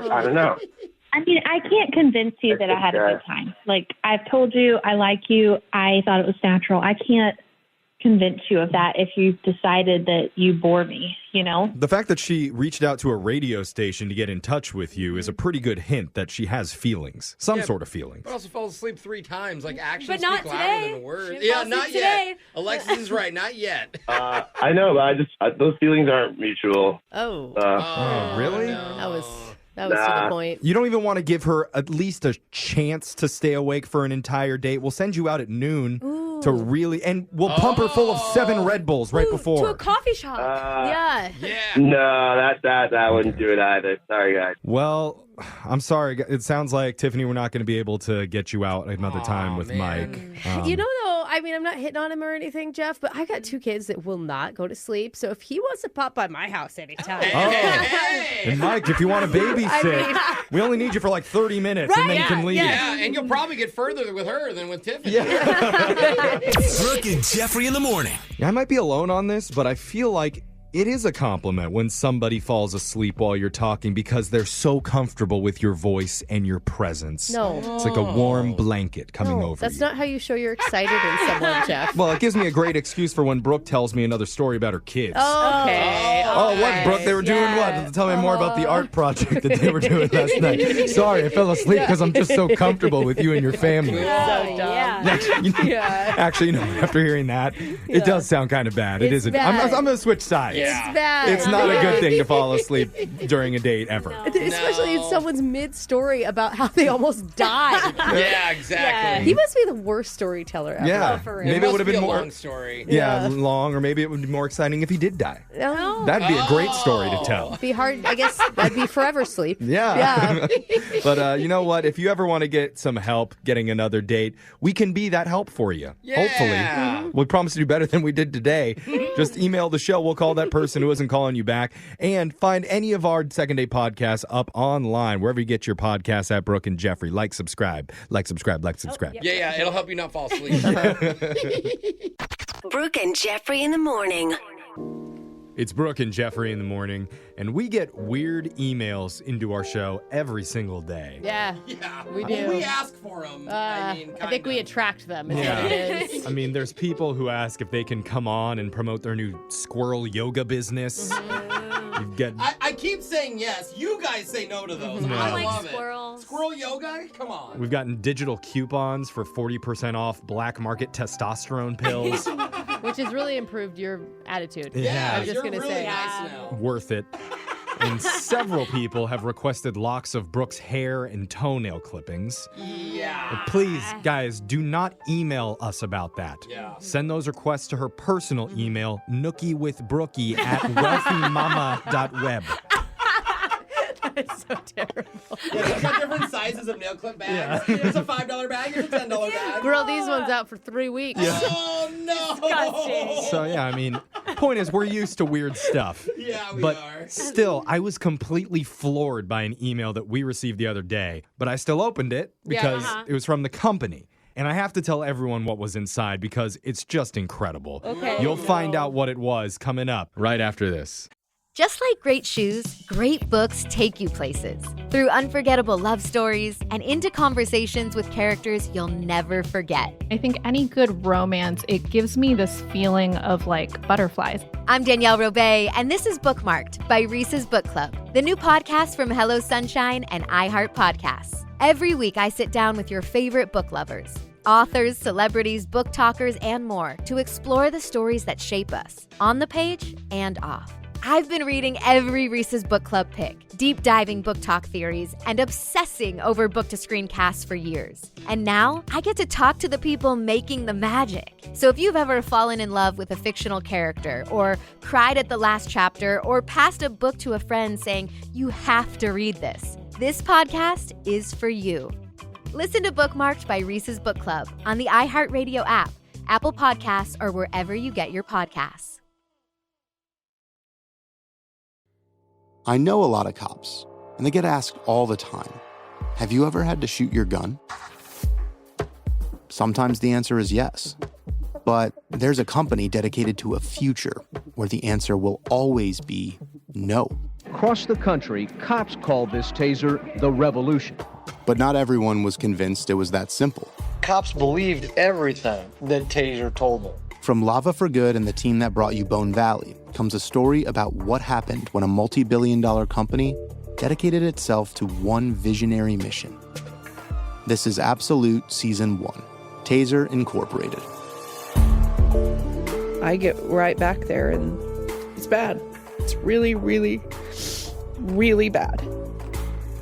I don't know. I mean, I can't convince you that I had a good time. Like, I've told you I like you. I thought it was natural. I can't convince you of that if you've decided that you bore me, The fact that she reached out to a radio station to get in touch with you is a pretty good hint that she has feelings, some sort of feelings. But also fell asleep 3 times. Like, actions But not speak louder today. than words. She didn't fall not asleep yet. today. Alexis is right. Not yet. I know, but those feelings aren't mutual. Oh. Oh, really? No. That That was to the point. You don't even want to give her at least a chance to stay awake for an entire date. We'll send you out at noon to really, and we'll pump her full of 7 Red Bulls right before. To a coffee shop. Yeah. No, that wouldn't do it either. Sorry, guys. Well, I'm sorry. It sounds like, Tiffany, we're not going to be able to get you out another time with Mike. You know, though, I mean, I'm not hitting on him or anything, Jeff, but I got 2 kids that will not go to sleep. So if he wants to pop by my house anytime. And Mike, if you want to babysit, we only need you for like 30 minutes and then you can leave. Yeah, and you'll probably get further with her than with Tiffany. Brooke and Jeffrey in the morning. Yeah, I might be alone on this, but I feel like it is a compliment when somebody falls asleep while you're talking because they're so comfortable with your voice and your presence. No. It's like a warm blanket coming over That's you. not how you show you're excited in someone, Jeff. Well, it gives me a great excuse for when Brooke tells me another story about her kids. Okay. What, Brooke? They were doing what? Tell me more about the art project that they were doing last night. Sorry, I fell asleep because I'm just so comfortable with you and your family. So dumb. Actually, after hearing that, it does sound kind of bad. It isn't. I'm going to switch sides. It's bad. It's not a good thing to fall asleep during a date ever. Especially in someone's mid-story about how they almost died. Yeah, exactly. He must be the worst storyteller ever. Yeah. For real. Maybe it would have been more long story. Yeah, long, or maybe it would be more exciting if he did die. No. That'd be a great story to tell. Be hard. I guess that'd be forever sleep. Yeah. But you know what? If you ever want to get some help getting another date, we can be that help for you. Yeah. Hopefully. We promise to do better than we did today. Just email the show. We'll call that person who isn't calling you back. And find any of our Second Date podcasts up online, wherever you get your podcasts at Brooke and Jeffrey. Like, subscribe. Yeah, it'll help you not fall asleep. Brooke and Jeffrey in the morning. It's Brooke and Jeffrey in the morning, and we get weird emails into our show every single day. Yeah, we do. We ask for them. I think we attract them. Is what it is. I mean, there's people who ask if they can come on and promote their new squirrel yoga business. You get... I keep saying yes. You guys say no to those. No. I like love squirrels. It. Squirrel yoga? Come on. We've gotten digital coupons for 40% off black market testosterone pills. Which has really improved your attitude. Yeah. I'm just You're going to really say. nice now. Worth it. And several people have requested locks of Brooke's hair and toenail clippings. Yeah. Please, guys, do not email us about that. Yeah. Send those requests to her personal email, nookiewithbrookie@wealthymama.web. It's so terrible. Yeah, they've got different sizes of nail clip bags. Here's a $5 bag, here's a $10 bag. Girl, these ones out for 3 weeks. Yeah. Oh, no. Disgusting. So, yeah, I mean, point is, we're used to weird stuff. Yeah, we but are. Still, I was completely floored by an email that we received the other day, but I still opened it because it was from the company. And I have to tell everyone what was inside because it's just incredible. Okay. You'll find out what it was coming up right after this. Just like great shoes, great books take you places. Through unforgettable love stories and into conversations with characters you'll never forget. I think any good romance, it gives me this feeling of like butterflies. I'm Danielle Robay, and this is Bookmarked by Reese's Book Club, the new podcast from Hello Sunshine and iHeart Podcasts. Every week I sit down with your favorite book lovers, authors, celebrities, book talkers, and more to explore the stories that shape us, on the page and off. I've been reading every Reese's Book Club pick, deep diving book talk theories, and obsessing over book-to-screen casts for years. And now I get to talk to the people making the magic. So if you've ever fallen in love with a fictional character, or cried at the last chapter, or passed a book to a friend saying, you have to read this podcast is for you. Listen to Bookmarked by Reese's Book Club on the iHeartRadio app, Apple Podcasts, or wherever you get your podcasts. I know a lot of cops, and they get asked all the time, have you ever had to shoot your gun? Sometimes the answer is yes. But there's a company dedicated to a future where the answer will always be no. Across the country, cops call this taser the revolution. But not everyone was convinced it was that simple. Cops believed everything that Taser told them. From Lava for Good and the team that brought you Bone Valley comes a story about what happened when a multi-billion-dollar company dedicated itself to one visionary mission. This is Absolute Season 1, Taser Incorporated. I get right back there and it's bad. It's really, really, really bad.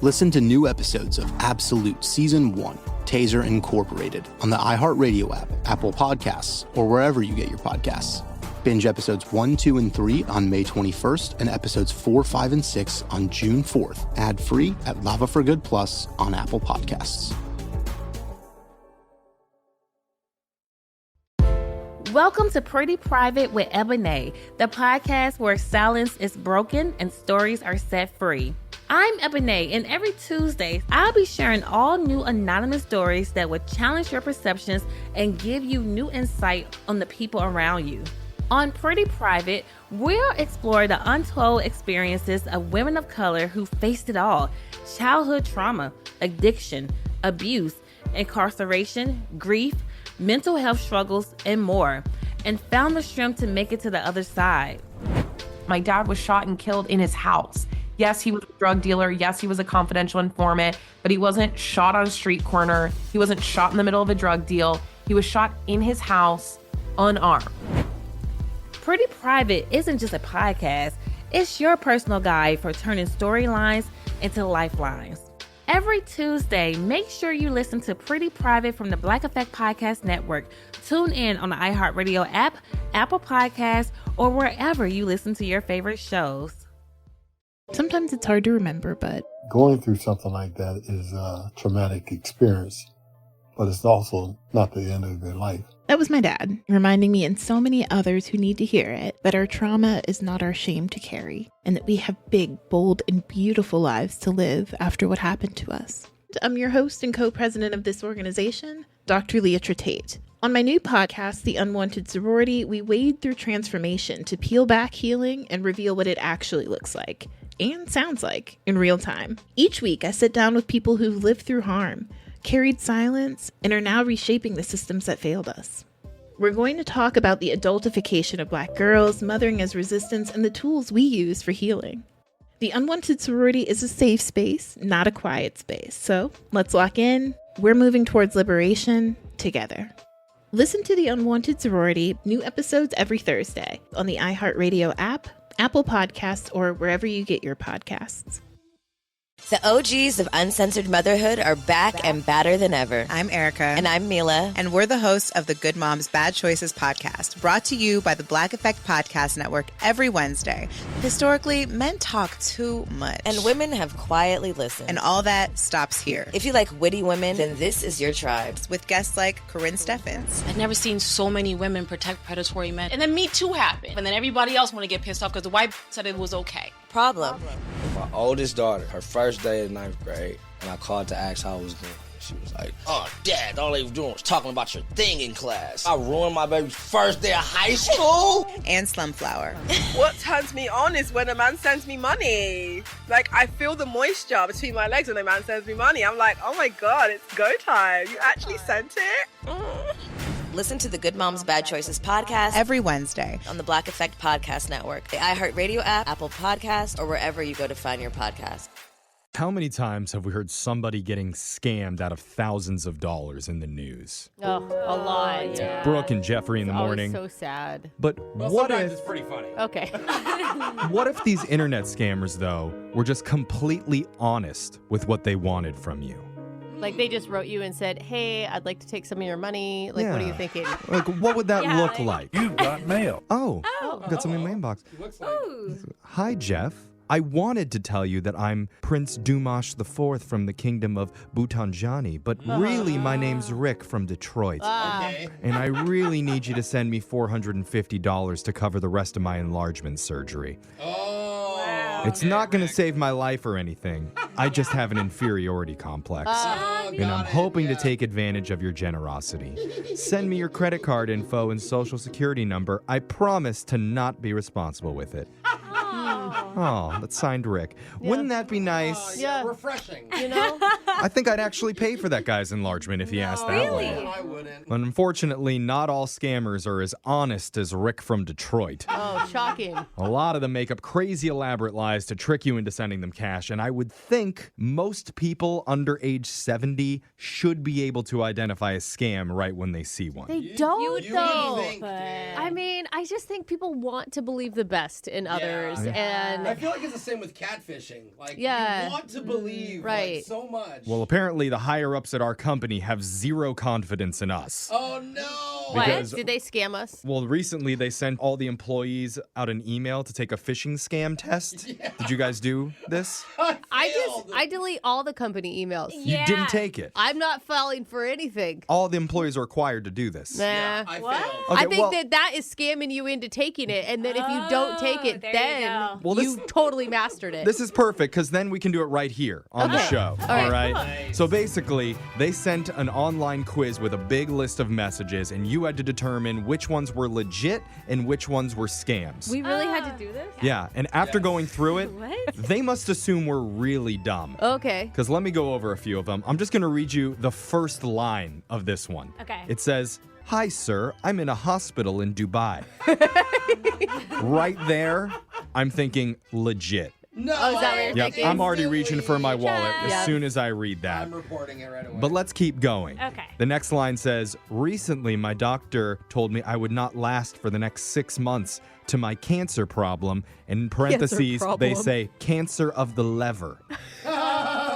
Listen to new episodes of Absolute Season 1, Taser Incorporated, on the iHeartRadio app, Apple Podcasts, or wherever you get your podcasts. Binge episodes 1, 2, and 3 on May 21st and episodes 4, 5, and 6 on June 4th, ad-free at Lava for Good Plus on Apple Podcasts. Welcome to Pretty Private with Ebony, the podcast where silence is broken and stories are set free. I'm Ebony, and every Tuesday, I'll be sharing all new anonymous stories that will challenge your perceptions and give you new insight on the people around you. On Pretty Private, we'll explore the untold experiences of women of color who faced it all: childhood trauma, addiction, abuse, incarceration, grief, mental health struggles, and more, and found the strength to make it to the other side. My dad was shot and killed in his house. Yes, he was a drug dealer. Yes, he was a confidential informant, but he wasn't shot on a street corner. He wasn't shot in the middle of a drug deal. He was shot in his house, unarmed. Pretty Private isn't just a podcast. It's your personal guide for turning storylines into lifelines. Every Tuesday, make sure you listen to Pretty Private from the Black Effect Podcast Network. Tune in on the iHeartRadio app, Apple Podcasts, or wherever you listen to your favorite shows. Sometimes it's hard to remember, but going through something like that is a traumatic experience, but it's also not the end of their life. That was my dad, reminding me and so many others who need to hear it that our trauma is not our shame to carry, and that we have big, bold, and beautiful lives to live after what happened to us. I'm your host and co-president of this organization, Dr. Leah Tate. On my new podcast, The Unwanted Sorority, we wade through transformation to peel back healing and reveal what it actually looks like and sounds like in real time. Each week, I sit down with people who've lived through harm, carried silence, and are now reshaping the systems that failed us. We're going to talk about the adultification of Black girls, mothering as resistance, and the tools we use for healing. The Unwanted Sorority is a safe space, not a quiet space. So let's lock in. We're moving towards liberation together. Listen to The Unwanted Sorority, new episodes every Thursday on the iHeartRadio app, Apple Podcasts, or wherever you get your podcasts. The OGs of Uncensored Motherhood are back and badder than ever. I'm Erica. And I'm Mila. And we're the hosts of the Good Moms, Bad Choices podcast, brought to you by the Black Effect Podcast Network every Wednesday. Historically, men talk too much. And women have quietly listened. And all that stops here. If you like witty women, then this is your tribe. With guests like Corinne Steffens. I've never seen so many women protect predatory men. And then Me Too happened. And then everybody else want to get pissed off because the white said it was okay. Problem. My oldest daughter, her first day of 9th grade, and I called to ask how I was doing. She was like, "Oh, Dad, all they were doing was talking about your thing in class. I ruined my baby's first day of high school." And Slumflower. What turns me on is when a man sends me money. Like, I feel the moisture between my legs when a man sends me money. I'm like, oh my God, it's go time. You actually sent it? Listen to the Good Moms, Bad Choices podcast every Wednesday on the Black Effect Podcast Network, the iHeartRadio app, Apple Podcasts, or wherever you go to find your podcast. How many times have we heard somebody getting scammed out of thousands of dollars in the news? Oh, a lot. Yeah. Brooke and Jeffrey in the morning. So sad. But what if it's pretty funny? Okay. What if these internet scammers, though, were just completely honest with what they wanted from you? Like, they just wrote you and said, hey, I'd like to take some of your money. Like, what are you thinking? Like, what would that look like? You've got mail. Oh, got something in my inbox. Hi, Jeff. I wanted to tell you that I'm Prince Dumash IV from the Kingdom of Bhutanjani, but really my name's Rick from Detroit. Okay. And I really need you to send me $450 to cover the rest of my enlargement surgery. It's not going to save my life or anything. I just have an inferiority complex. And I'm hoping to take advantage of your generosity. Send me your credit card info and social security number. I promise to not be responsible with it. Oh, that's signed Rick. Yeah. Wouldn't that be nice? Yeah, refreshing. You know? I think I'd actually pay for that guy's enlargement if he asked that way. No, I wouldn't. But unfortunately, not all scammers are as honest as Rick from Detroit. Oh, shocking. A lot of them make up crazy elaborate lies to trick you into sending them cash, and I would think most people under age 70 should be able to identify a scam right when they see one. They don't, though. Think, I mean, I just think people want to believe the best in others, and then I feel like it's the same with catfishing. Like, you want to believe like, so much. Well, apparently the higher-ups at our company have zero confidence in us. Oh, no. Because, Did they scam us? well, recently they sent all the employees out an email to take a phishing scam test. Yeah. Did you guys do this? I delete all the company emails. You didn't take it. I'm not falling for anything. All the employees are required to do this. Nah. Yeah, I failed. I think that is scamming you into taking it, and then if you don't take it, then you totally mastered it. This is perfect, because then we can do it right here on the show. All right? Nice. So basically, they sent an online quiz with a big list of messages, and you had to determine which ones were legit and which ones were scams. We really had to do this? Yeah, and after going through it, they must assume we're really dumb. Okay. Because let me go over a few of them. I'm just going to read you the first line of this one. Okay. It says, "Hi, sir. I'm in a hospital in Dubai." Right there, I'm thinking legit. No. Oh, is that what you're thinking? I'm already reaching for my wallet as soon as I read that. I'm reporting it right away. But let's keep going. Okay. The next line says, "Recently, my doctor told me I would not last for the next 6 months to my cancer problem." And in parentheses, they say cancer of the lever.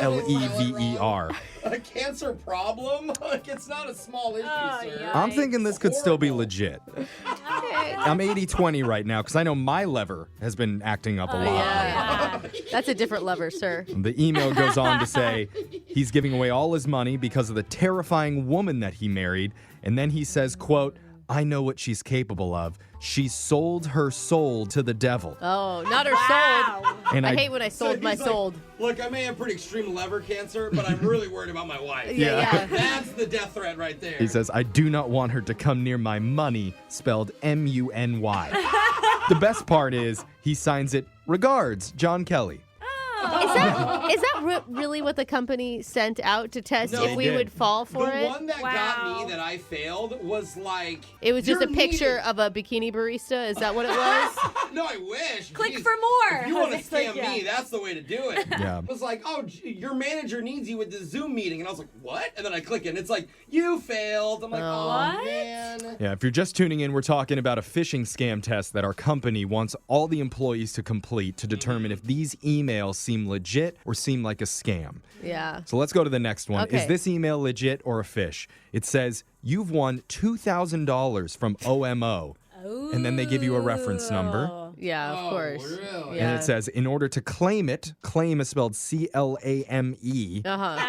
Lever. A cancer problem? Like, it's not a small issue, sir. I'm thinking this could still be legit. I'm 80-20 right now because I know my lever has been acting up a lot. Yeah. That's a different lever, sir. The email goes on to say he's giving away all his money because of the terrifying woman that he married. And then he says, quote, "I know what she's capable of. She sold her soul to the devil." Oh, not her soul. And I hate when I sold my soul. Look, I may have pretty extreme liver cancer, but I'm really worried about my wife. Yeah. That's the death threat right there. He says, "I do not want her to come near my money," spelled M-U-N-Y. The best part is he signs it, "Regards, John Kelly." Is that really what the company sent out to test if we would fall for it? The one that got me that I failed was like... It was just a picture of a bikini barista? Is that what it was? No, I wish. Click Jeez. for more. If you want to scam me, that's the way to do it. Yeah. It was like, oh, your manager needs you with the Zoom meeting. And I was like, what? And then I click it, and it's like, you failed. I'm like, oh, man. Yeah, if you're just tuning in, we're talking about a phishing scam test that our company wants all the employees to complete to determine if these emails seem legit or seem like a scam. Yeah. So let's go to the next one. Okay. Is this email legit or a fish? It says, "You've won $2,000 from OMO." And then they give you a reference number. Yeah, of course. Really? Yeah. And it says, in order to claim it, claim is spelled C-L-A-M-E. Uh-huh.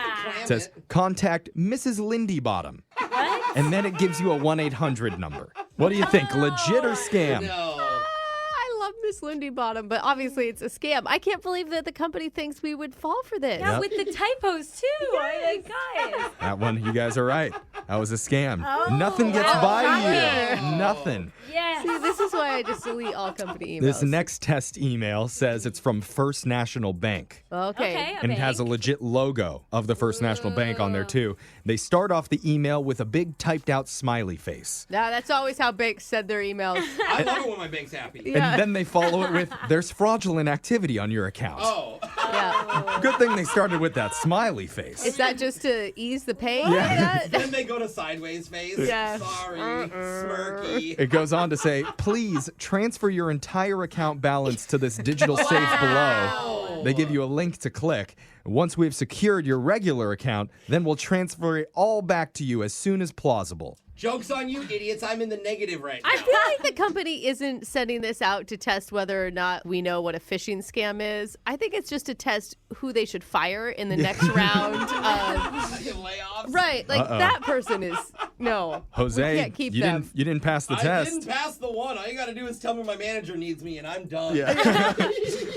It says, contact Mrs. Lindy Bottom. What? And then it gives you a 1-800 number. What do you think, legit or scam? No. I love Miss Lindy Bottom, but obviously it's a scam. I can't believe that the company thinks we would fall for this. Yeah, with the typos too. Yes. Guys. That one, you guys are right. That was a scam. Oh, Nothing gets by you. Nothing. Yes. See, this is why I just delete all company emails. This next test email says it's from First National Bank. Okay. And it has a legit logo of the First National Bank on there, too. They start off the email with a big typed out smiley face. Yeah, that's always how banks send their emails. I love it when my bank's happy. Yeah. And then they follow it with, "There's fraudulent activity on your account." Oh. Yeah. Good thing they started with that smiley face. Is that just to ease the pain? Yeah. Then they go to sideways face. Yeah. Sorry. Smirky. It goes on to say, "Please transfer your entire account balance to this digital safe below." They give you a link to click. Once we've secured your regular account, then we'll transfer it all back to you as soon as plausible. Joke's on you, idiots. I'm in the negative right now. I feel like the company isn't sending this out to test whether or not we know what a phishing scam is. I think it's just to test who they should fire in the next round of layoffs. Right, like that person is no. Jose, we can't keep you them. didn't pass the test. I didn't pass the one. All you got to do is tell me my manager needs me, and I'm done. Yeah.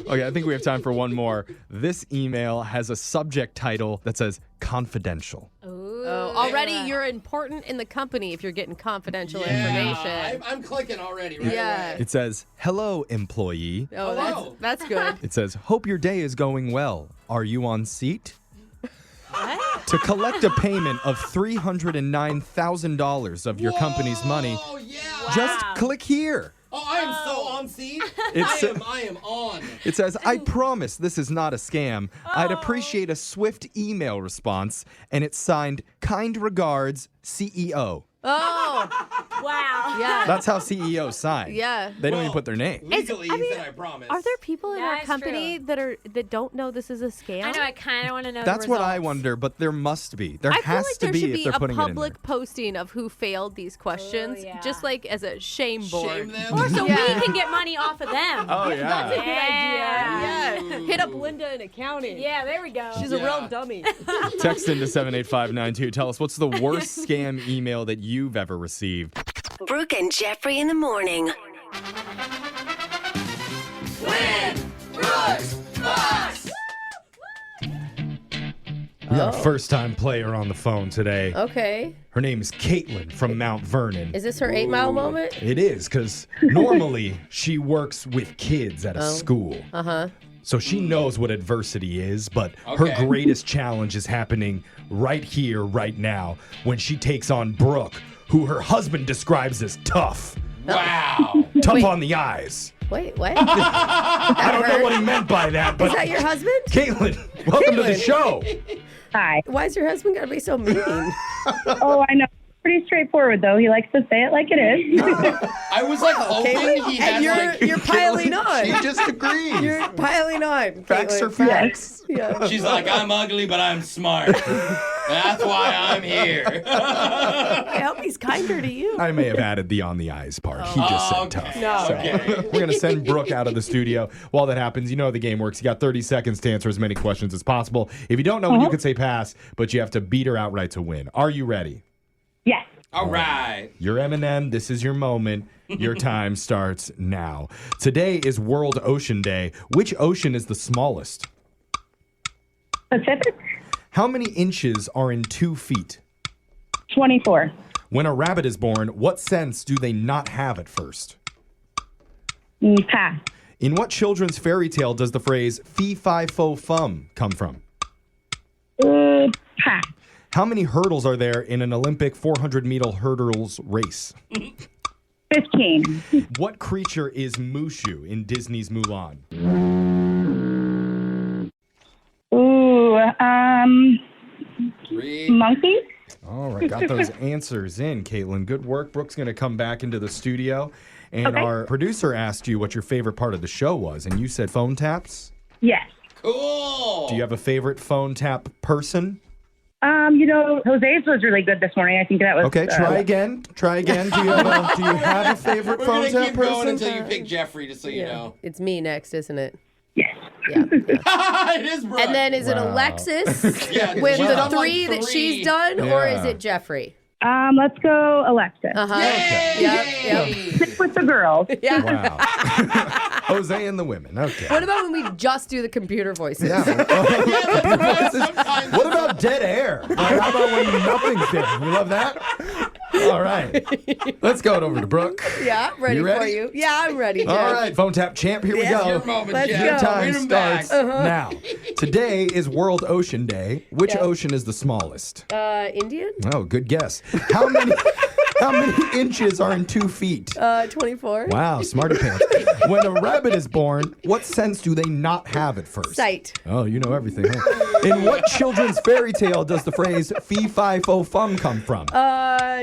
Okay, I think we have time for one more. This email has a subject title that says confidential. Oh, already you're important in the company if you're getting confidential information. I'm clicking already right away. It says, "Hello, employee." Oh, that's good. It says, "Hope your day is going well. Are you on seat?" What? To collect a payment of $309,000 of your company's money, just click here. Oh, I am so on scene. I am on. It says, "I promise this is not a scam. I'd appreciate a swift email response." And it's signed, "Kind regards, CEO." Oh, Wow. Yeah. That's how CEOs sign. Yeah. They don't even put their name. Legally, he said, I promise. Are there people in our That's company true. that don't know this is a scam? I know. I kind of want to know. That's the what I results. wonder, but there must be. There I has feel like to there be should if be they're a putting it in public posting of who failed these questions, yeah. just like as a shame board. Shame them? Or so Yeah. we can get money off of them. Oh, yeah. That's a good Yeah. idea. Yeah. Hit up Linda in accounting. Yeah, there we go. She's a real dummy. Text into 78592. Tell us, what's the worst scam email that you've ever received? Brooke and Jeffrey in the morning. We got a first-time player on the phone today. Okay. Her name is Caitlin from Mount Vernon. Is this her 8 Mile moment? It is, because normally she works with kids at a school. Uh-huh. So she knows what adversity is, but her greatest challenge is happening right here, right now, when she takes on Brooke, who her husband describes as tough. Wow. Tough on the eyes. Wait, what? I don't know what he meant by that, but Is that your husband? Caitlin, welcome to the show. Hi. Why is your husband gotta be so mean? Oh, I know. Pretty straightforward, though. He likes to say it like it is. I was like hoping he had you're piling on. She just agrees. You're piling on. Facts Caitlin. are facts. Yeah. She's like, I'm ugly, but I'm smart. That's why I'm here. I hope he's kinder to you. I may have added the on the eyes part. He just said tough. No. So we're going to send Brooke out of the studio. While that happens, you know how the game works. You got 30 seconds to answer as many questions as possible. If you don't know when you can say pass, but you have to beat her outright to win. Are you ready? Yes. All right. You're Eminem. This is your moment. Your time starts now. Today is World Ocean Day. Which ocean is the smallest? Pacific? How many inches are in 2 feet? 24. When a rabbit is born, what sense do they not have at first? Pass. In what children's fairy tale does the phrase fee, fi, fo, fum come from? Pass. How many hurdles are there in an Olympic 400-meter hurdles race? 15. What creature is Mushu in Disney's Mulan? Monkey? All right, got those answers in, Caitlin. Good work. Brooke's going to come back into the studio. And our producer asked you what your favorite part of the show was, and you said phone taps? Yes. Cool. Do you have a favorite phone tap person? Jose's was really good this morning. I think that was... Okay, try again. Try again. Do you have a favorite We're phone going to tap keep person? going until you pick Jeffrey, just so you know. It's me next, isn't it? Yes. Yeah. It is Brooke. And then is it Wow. Alexis Yeah, with she's the done like three that three. she's done, or Yeah. is it Jeffrey? Let's go Alexis. Uh-huh. Yay! Yep. Stick with the girls. Yeah. Wow. Jose and the women. Okay. What about when we just do the computer voices? Yeah. What about dead air? How about when nothing's there? You love that? All right. Let's go over to Brooke. Yeah, ready, You ready? for you. Yeah, I'm ready, Jeff. All right, phone tap champ, here we Yeah. go. Your moment, Let's Jeff. go. Your time Bring 'em back. starts now. Today is World Ocean Day. Which ocean is the smallest? Indian? Oh, good guess. How many inches are in 2 feet? 24. Wow, smarty pants. When a rabbit is born, what sense do they not have at first? Sight. Oh, you know everything, huh? In what children's fairy tale does the phrase fee, fi, fo, fum come from?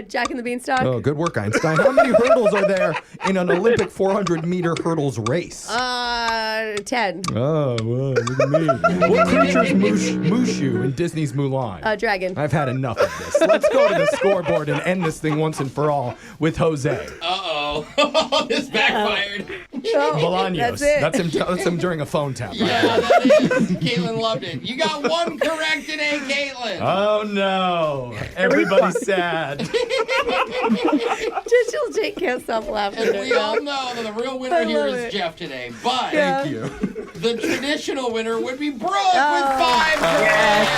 Jack and the Beanstalk? Oh, good work, Einstein. How many hurdles are there in an Olympic 400-meter hurdles race? 10. Oh, well, look at me. What creature is Mushu in Disney's Mulan? Dragon. I've had enough of this. Let's go to the scoreboard and end this thing once and for all with Jose. Uh-oh. This backfired. Bolaños. That's it. That's him during a phone tap. Right? Yeah, that is. Caitlin loved it. You got one correct today, Caitlin. Oh, no. Everybody's sad. Just Jake can't stop laughing. And we all know that the real winner here is Jeff today. But Thank you. the traditional winner would be Brooke with 5 correct.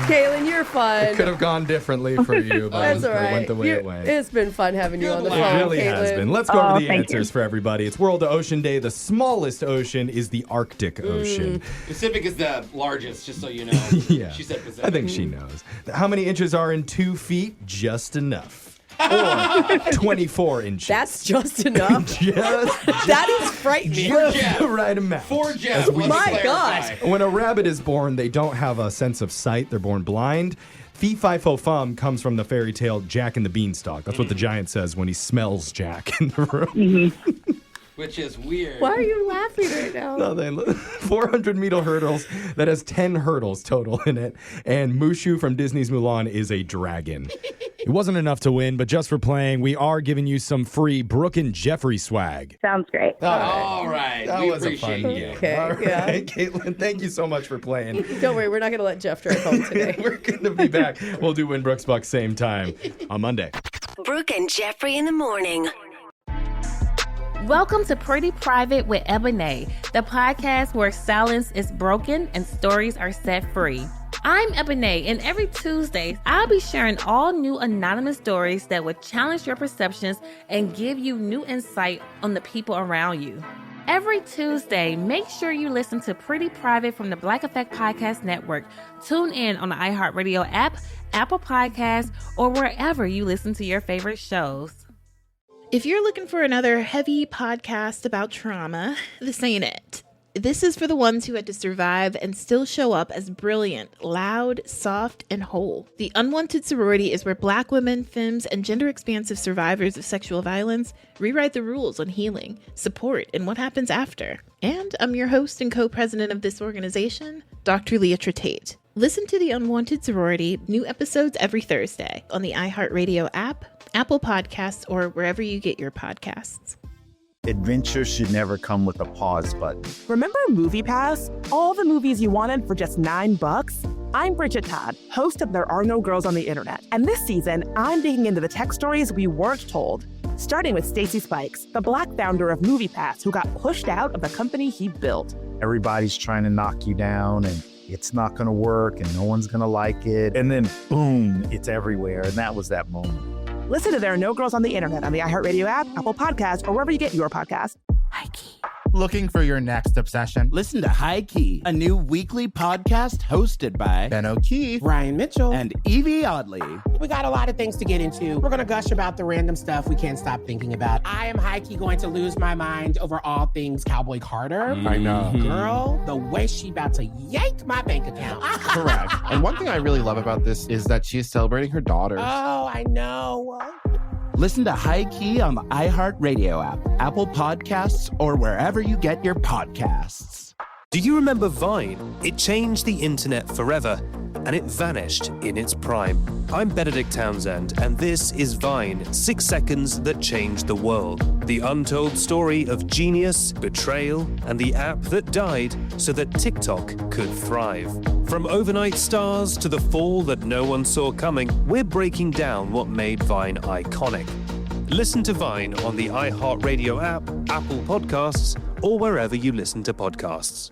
Caitlin. You're fun. It could have gone differently for you, but That's all it right. went the way it went. It's been fun having you on the Good phone, It really Caitlin. has been. Let's go over the thank answers for everybody. It's World Ocean Day. The smallest ocean is the Arctic Ocean. Pacific is the largest, just so you know. Yeah. She said Pacific. I think she knows. How many inches are in 2 feet? Just enough. Or 24 inches. That's just enough. That is frightening. Just the right amount. For Jeff. As we let's My clarify. God. When a rabbit is born, they don't have a sense of sight. They're born blind. Fee Fi Fo Fum comes from the fairy tale Jack and the Beanstalk. That's what the giant says when he smells Jack in the room. Which is weird. Why are you laughing right now? Nothing. 400 meter hurdles that has 10 hurdles total in it. And Mushu from Disney's Mulan is a dragon. It wasn't enough to win, but just for playing, we are giving you some free Brooke and Jeffrey swag. Sounds great. All right. That we was a appreciate fun you. game. Okay, All yeah. right, Caitlin, thank you so much for playing. Don't worry, we're not going to let Jeff drive home today. We're going to be back. We'll do Win Brooks Bucks same time on Monday. Brooke and Jeffrey in the morning. Welcome to Pretty Private with Ebony, the podcast where silence is broken and stories are set free. I'm Ebony, and every Tuesday, I'll be sharing all new anonymous stories that will challenge your perceptions and give you new insight on the people around you. Every Tuesday, make sure you listen to Pretty Private from the Black Effect Podcast Network. Tune in on the iHeartRadio app, Apple Podcasts, or wherever you listen to your favorite shows. If you're looking for another heavy podcast about trauma, this ain't it. This is for the ones who had to survive and still show up as brilliant, loud, soft, and whole. The Unwanted Sorority is where Black women, femmes, and gender-expansive survivors of sexual violence rewrite the rules on healing, support, and what happens after. And I'm your host and co-president of this organization, Dr. Leah Tate. Listen to The Unwanted Sorority, new episodes every Thursday on the iHeartRadio app, Apple Podcasts, or wherever you get your podcasts. Adventure should never come with a pause button. Remember MoviePass? All the movies you wanted for just $9? I'm Bridget Todd, host of There Are No Girls on the Internet. And this season, I'm digging into the tech stories we weren't told. Starting with Stacey Spikes, the Black founder of MoviePass, who got pushed out of the company he built. Everybody's trying to knock you down and it's not going to work and no one's going to like it. And then boom, it's everywhere. And that was that moment. Listen to There Are No Girls on the Internet on the iHeartRadio app, Apple Podcasts, or wherever you get your podcasts. Looking for your next obsession? Listen to High Key, a new weekly podcast hosted by Ben O'Keefe, Ryan Mitchell, and Evie Oddly. We got a lot of things to get into. We're going to gush about the random stuff we can't stop thinking about. I am high-key going to lose my mind over all things Cowboy Carter. I know. Girl, the way she about to yank my bank account. Correct. And one thing I really love about this is that she is celebrating her daughters. Oh, I know. Listen to High Key on the iHeartRadio app, Apple Podcasts, or wherever you get your podcasts. Do you remember Vine? It changed the internet forever, and it vanished in its prime. I'm Benedict Townsend, and this is Vine, 6 seconds that changed the world. The untold story of genius, betrayal, and the app that died so that TikTok could thrive. From overnight stars to the fall that no one saw coming, we're breaking down what made Vine iconic. Listen to Vine on the iHeartRadio app, Apple Podcasts, or wherever you listen to podcasts.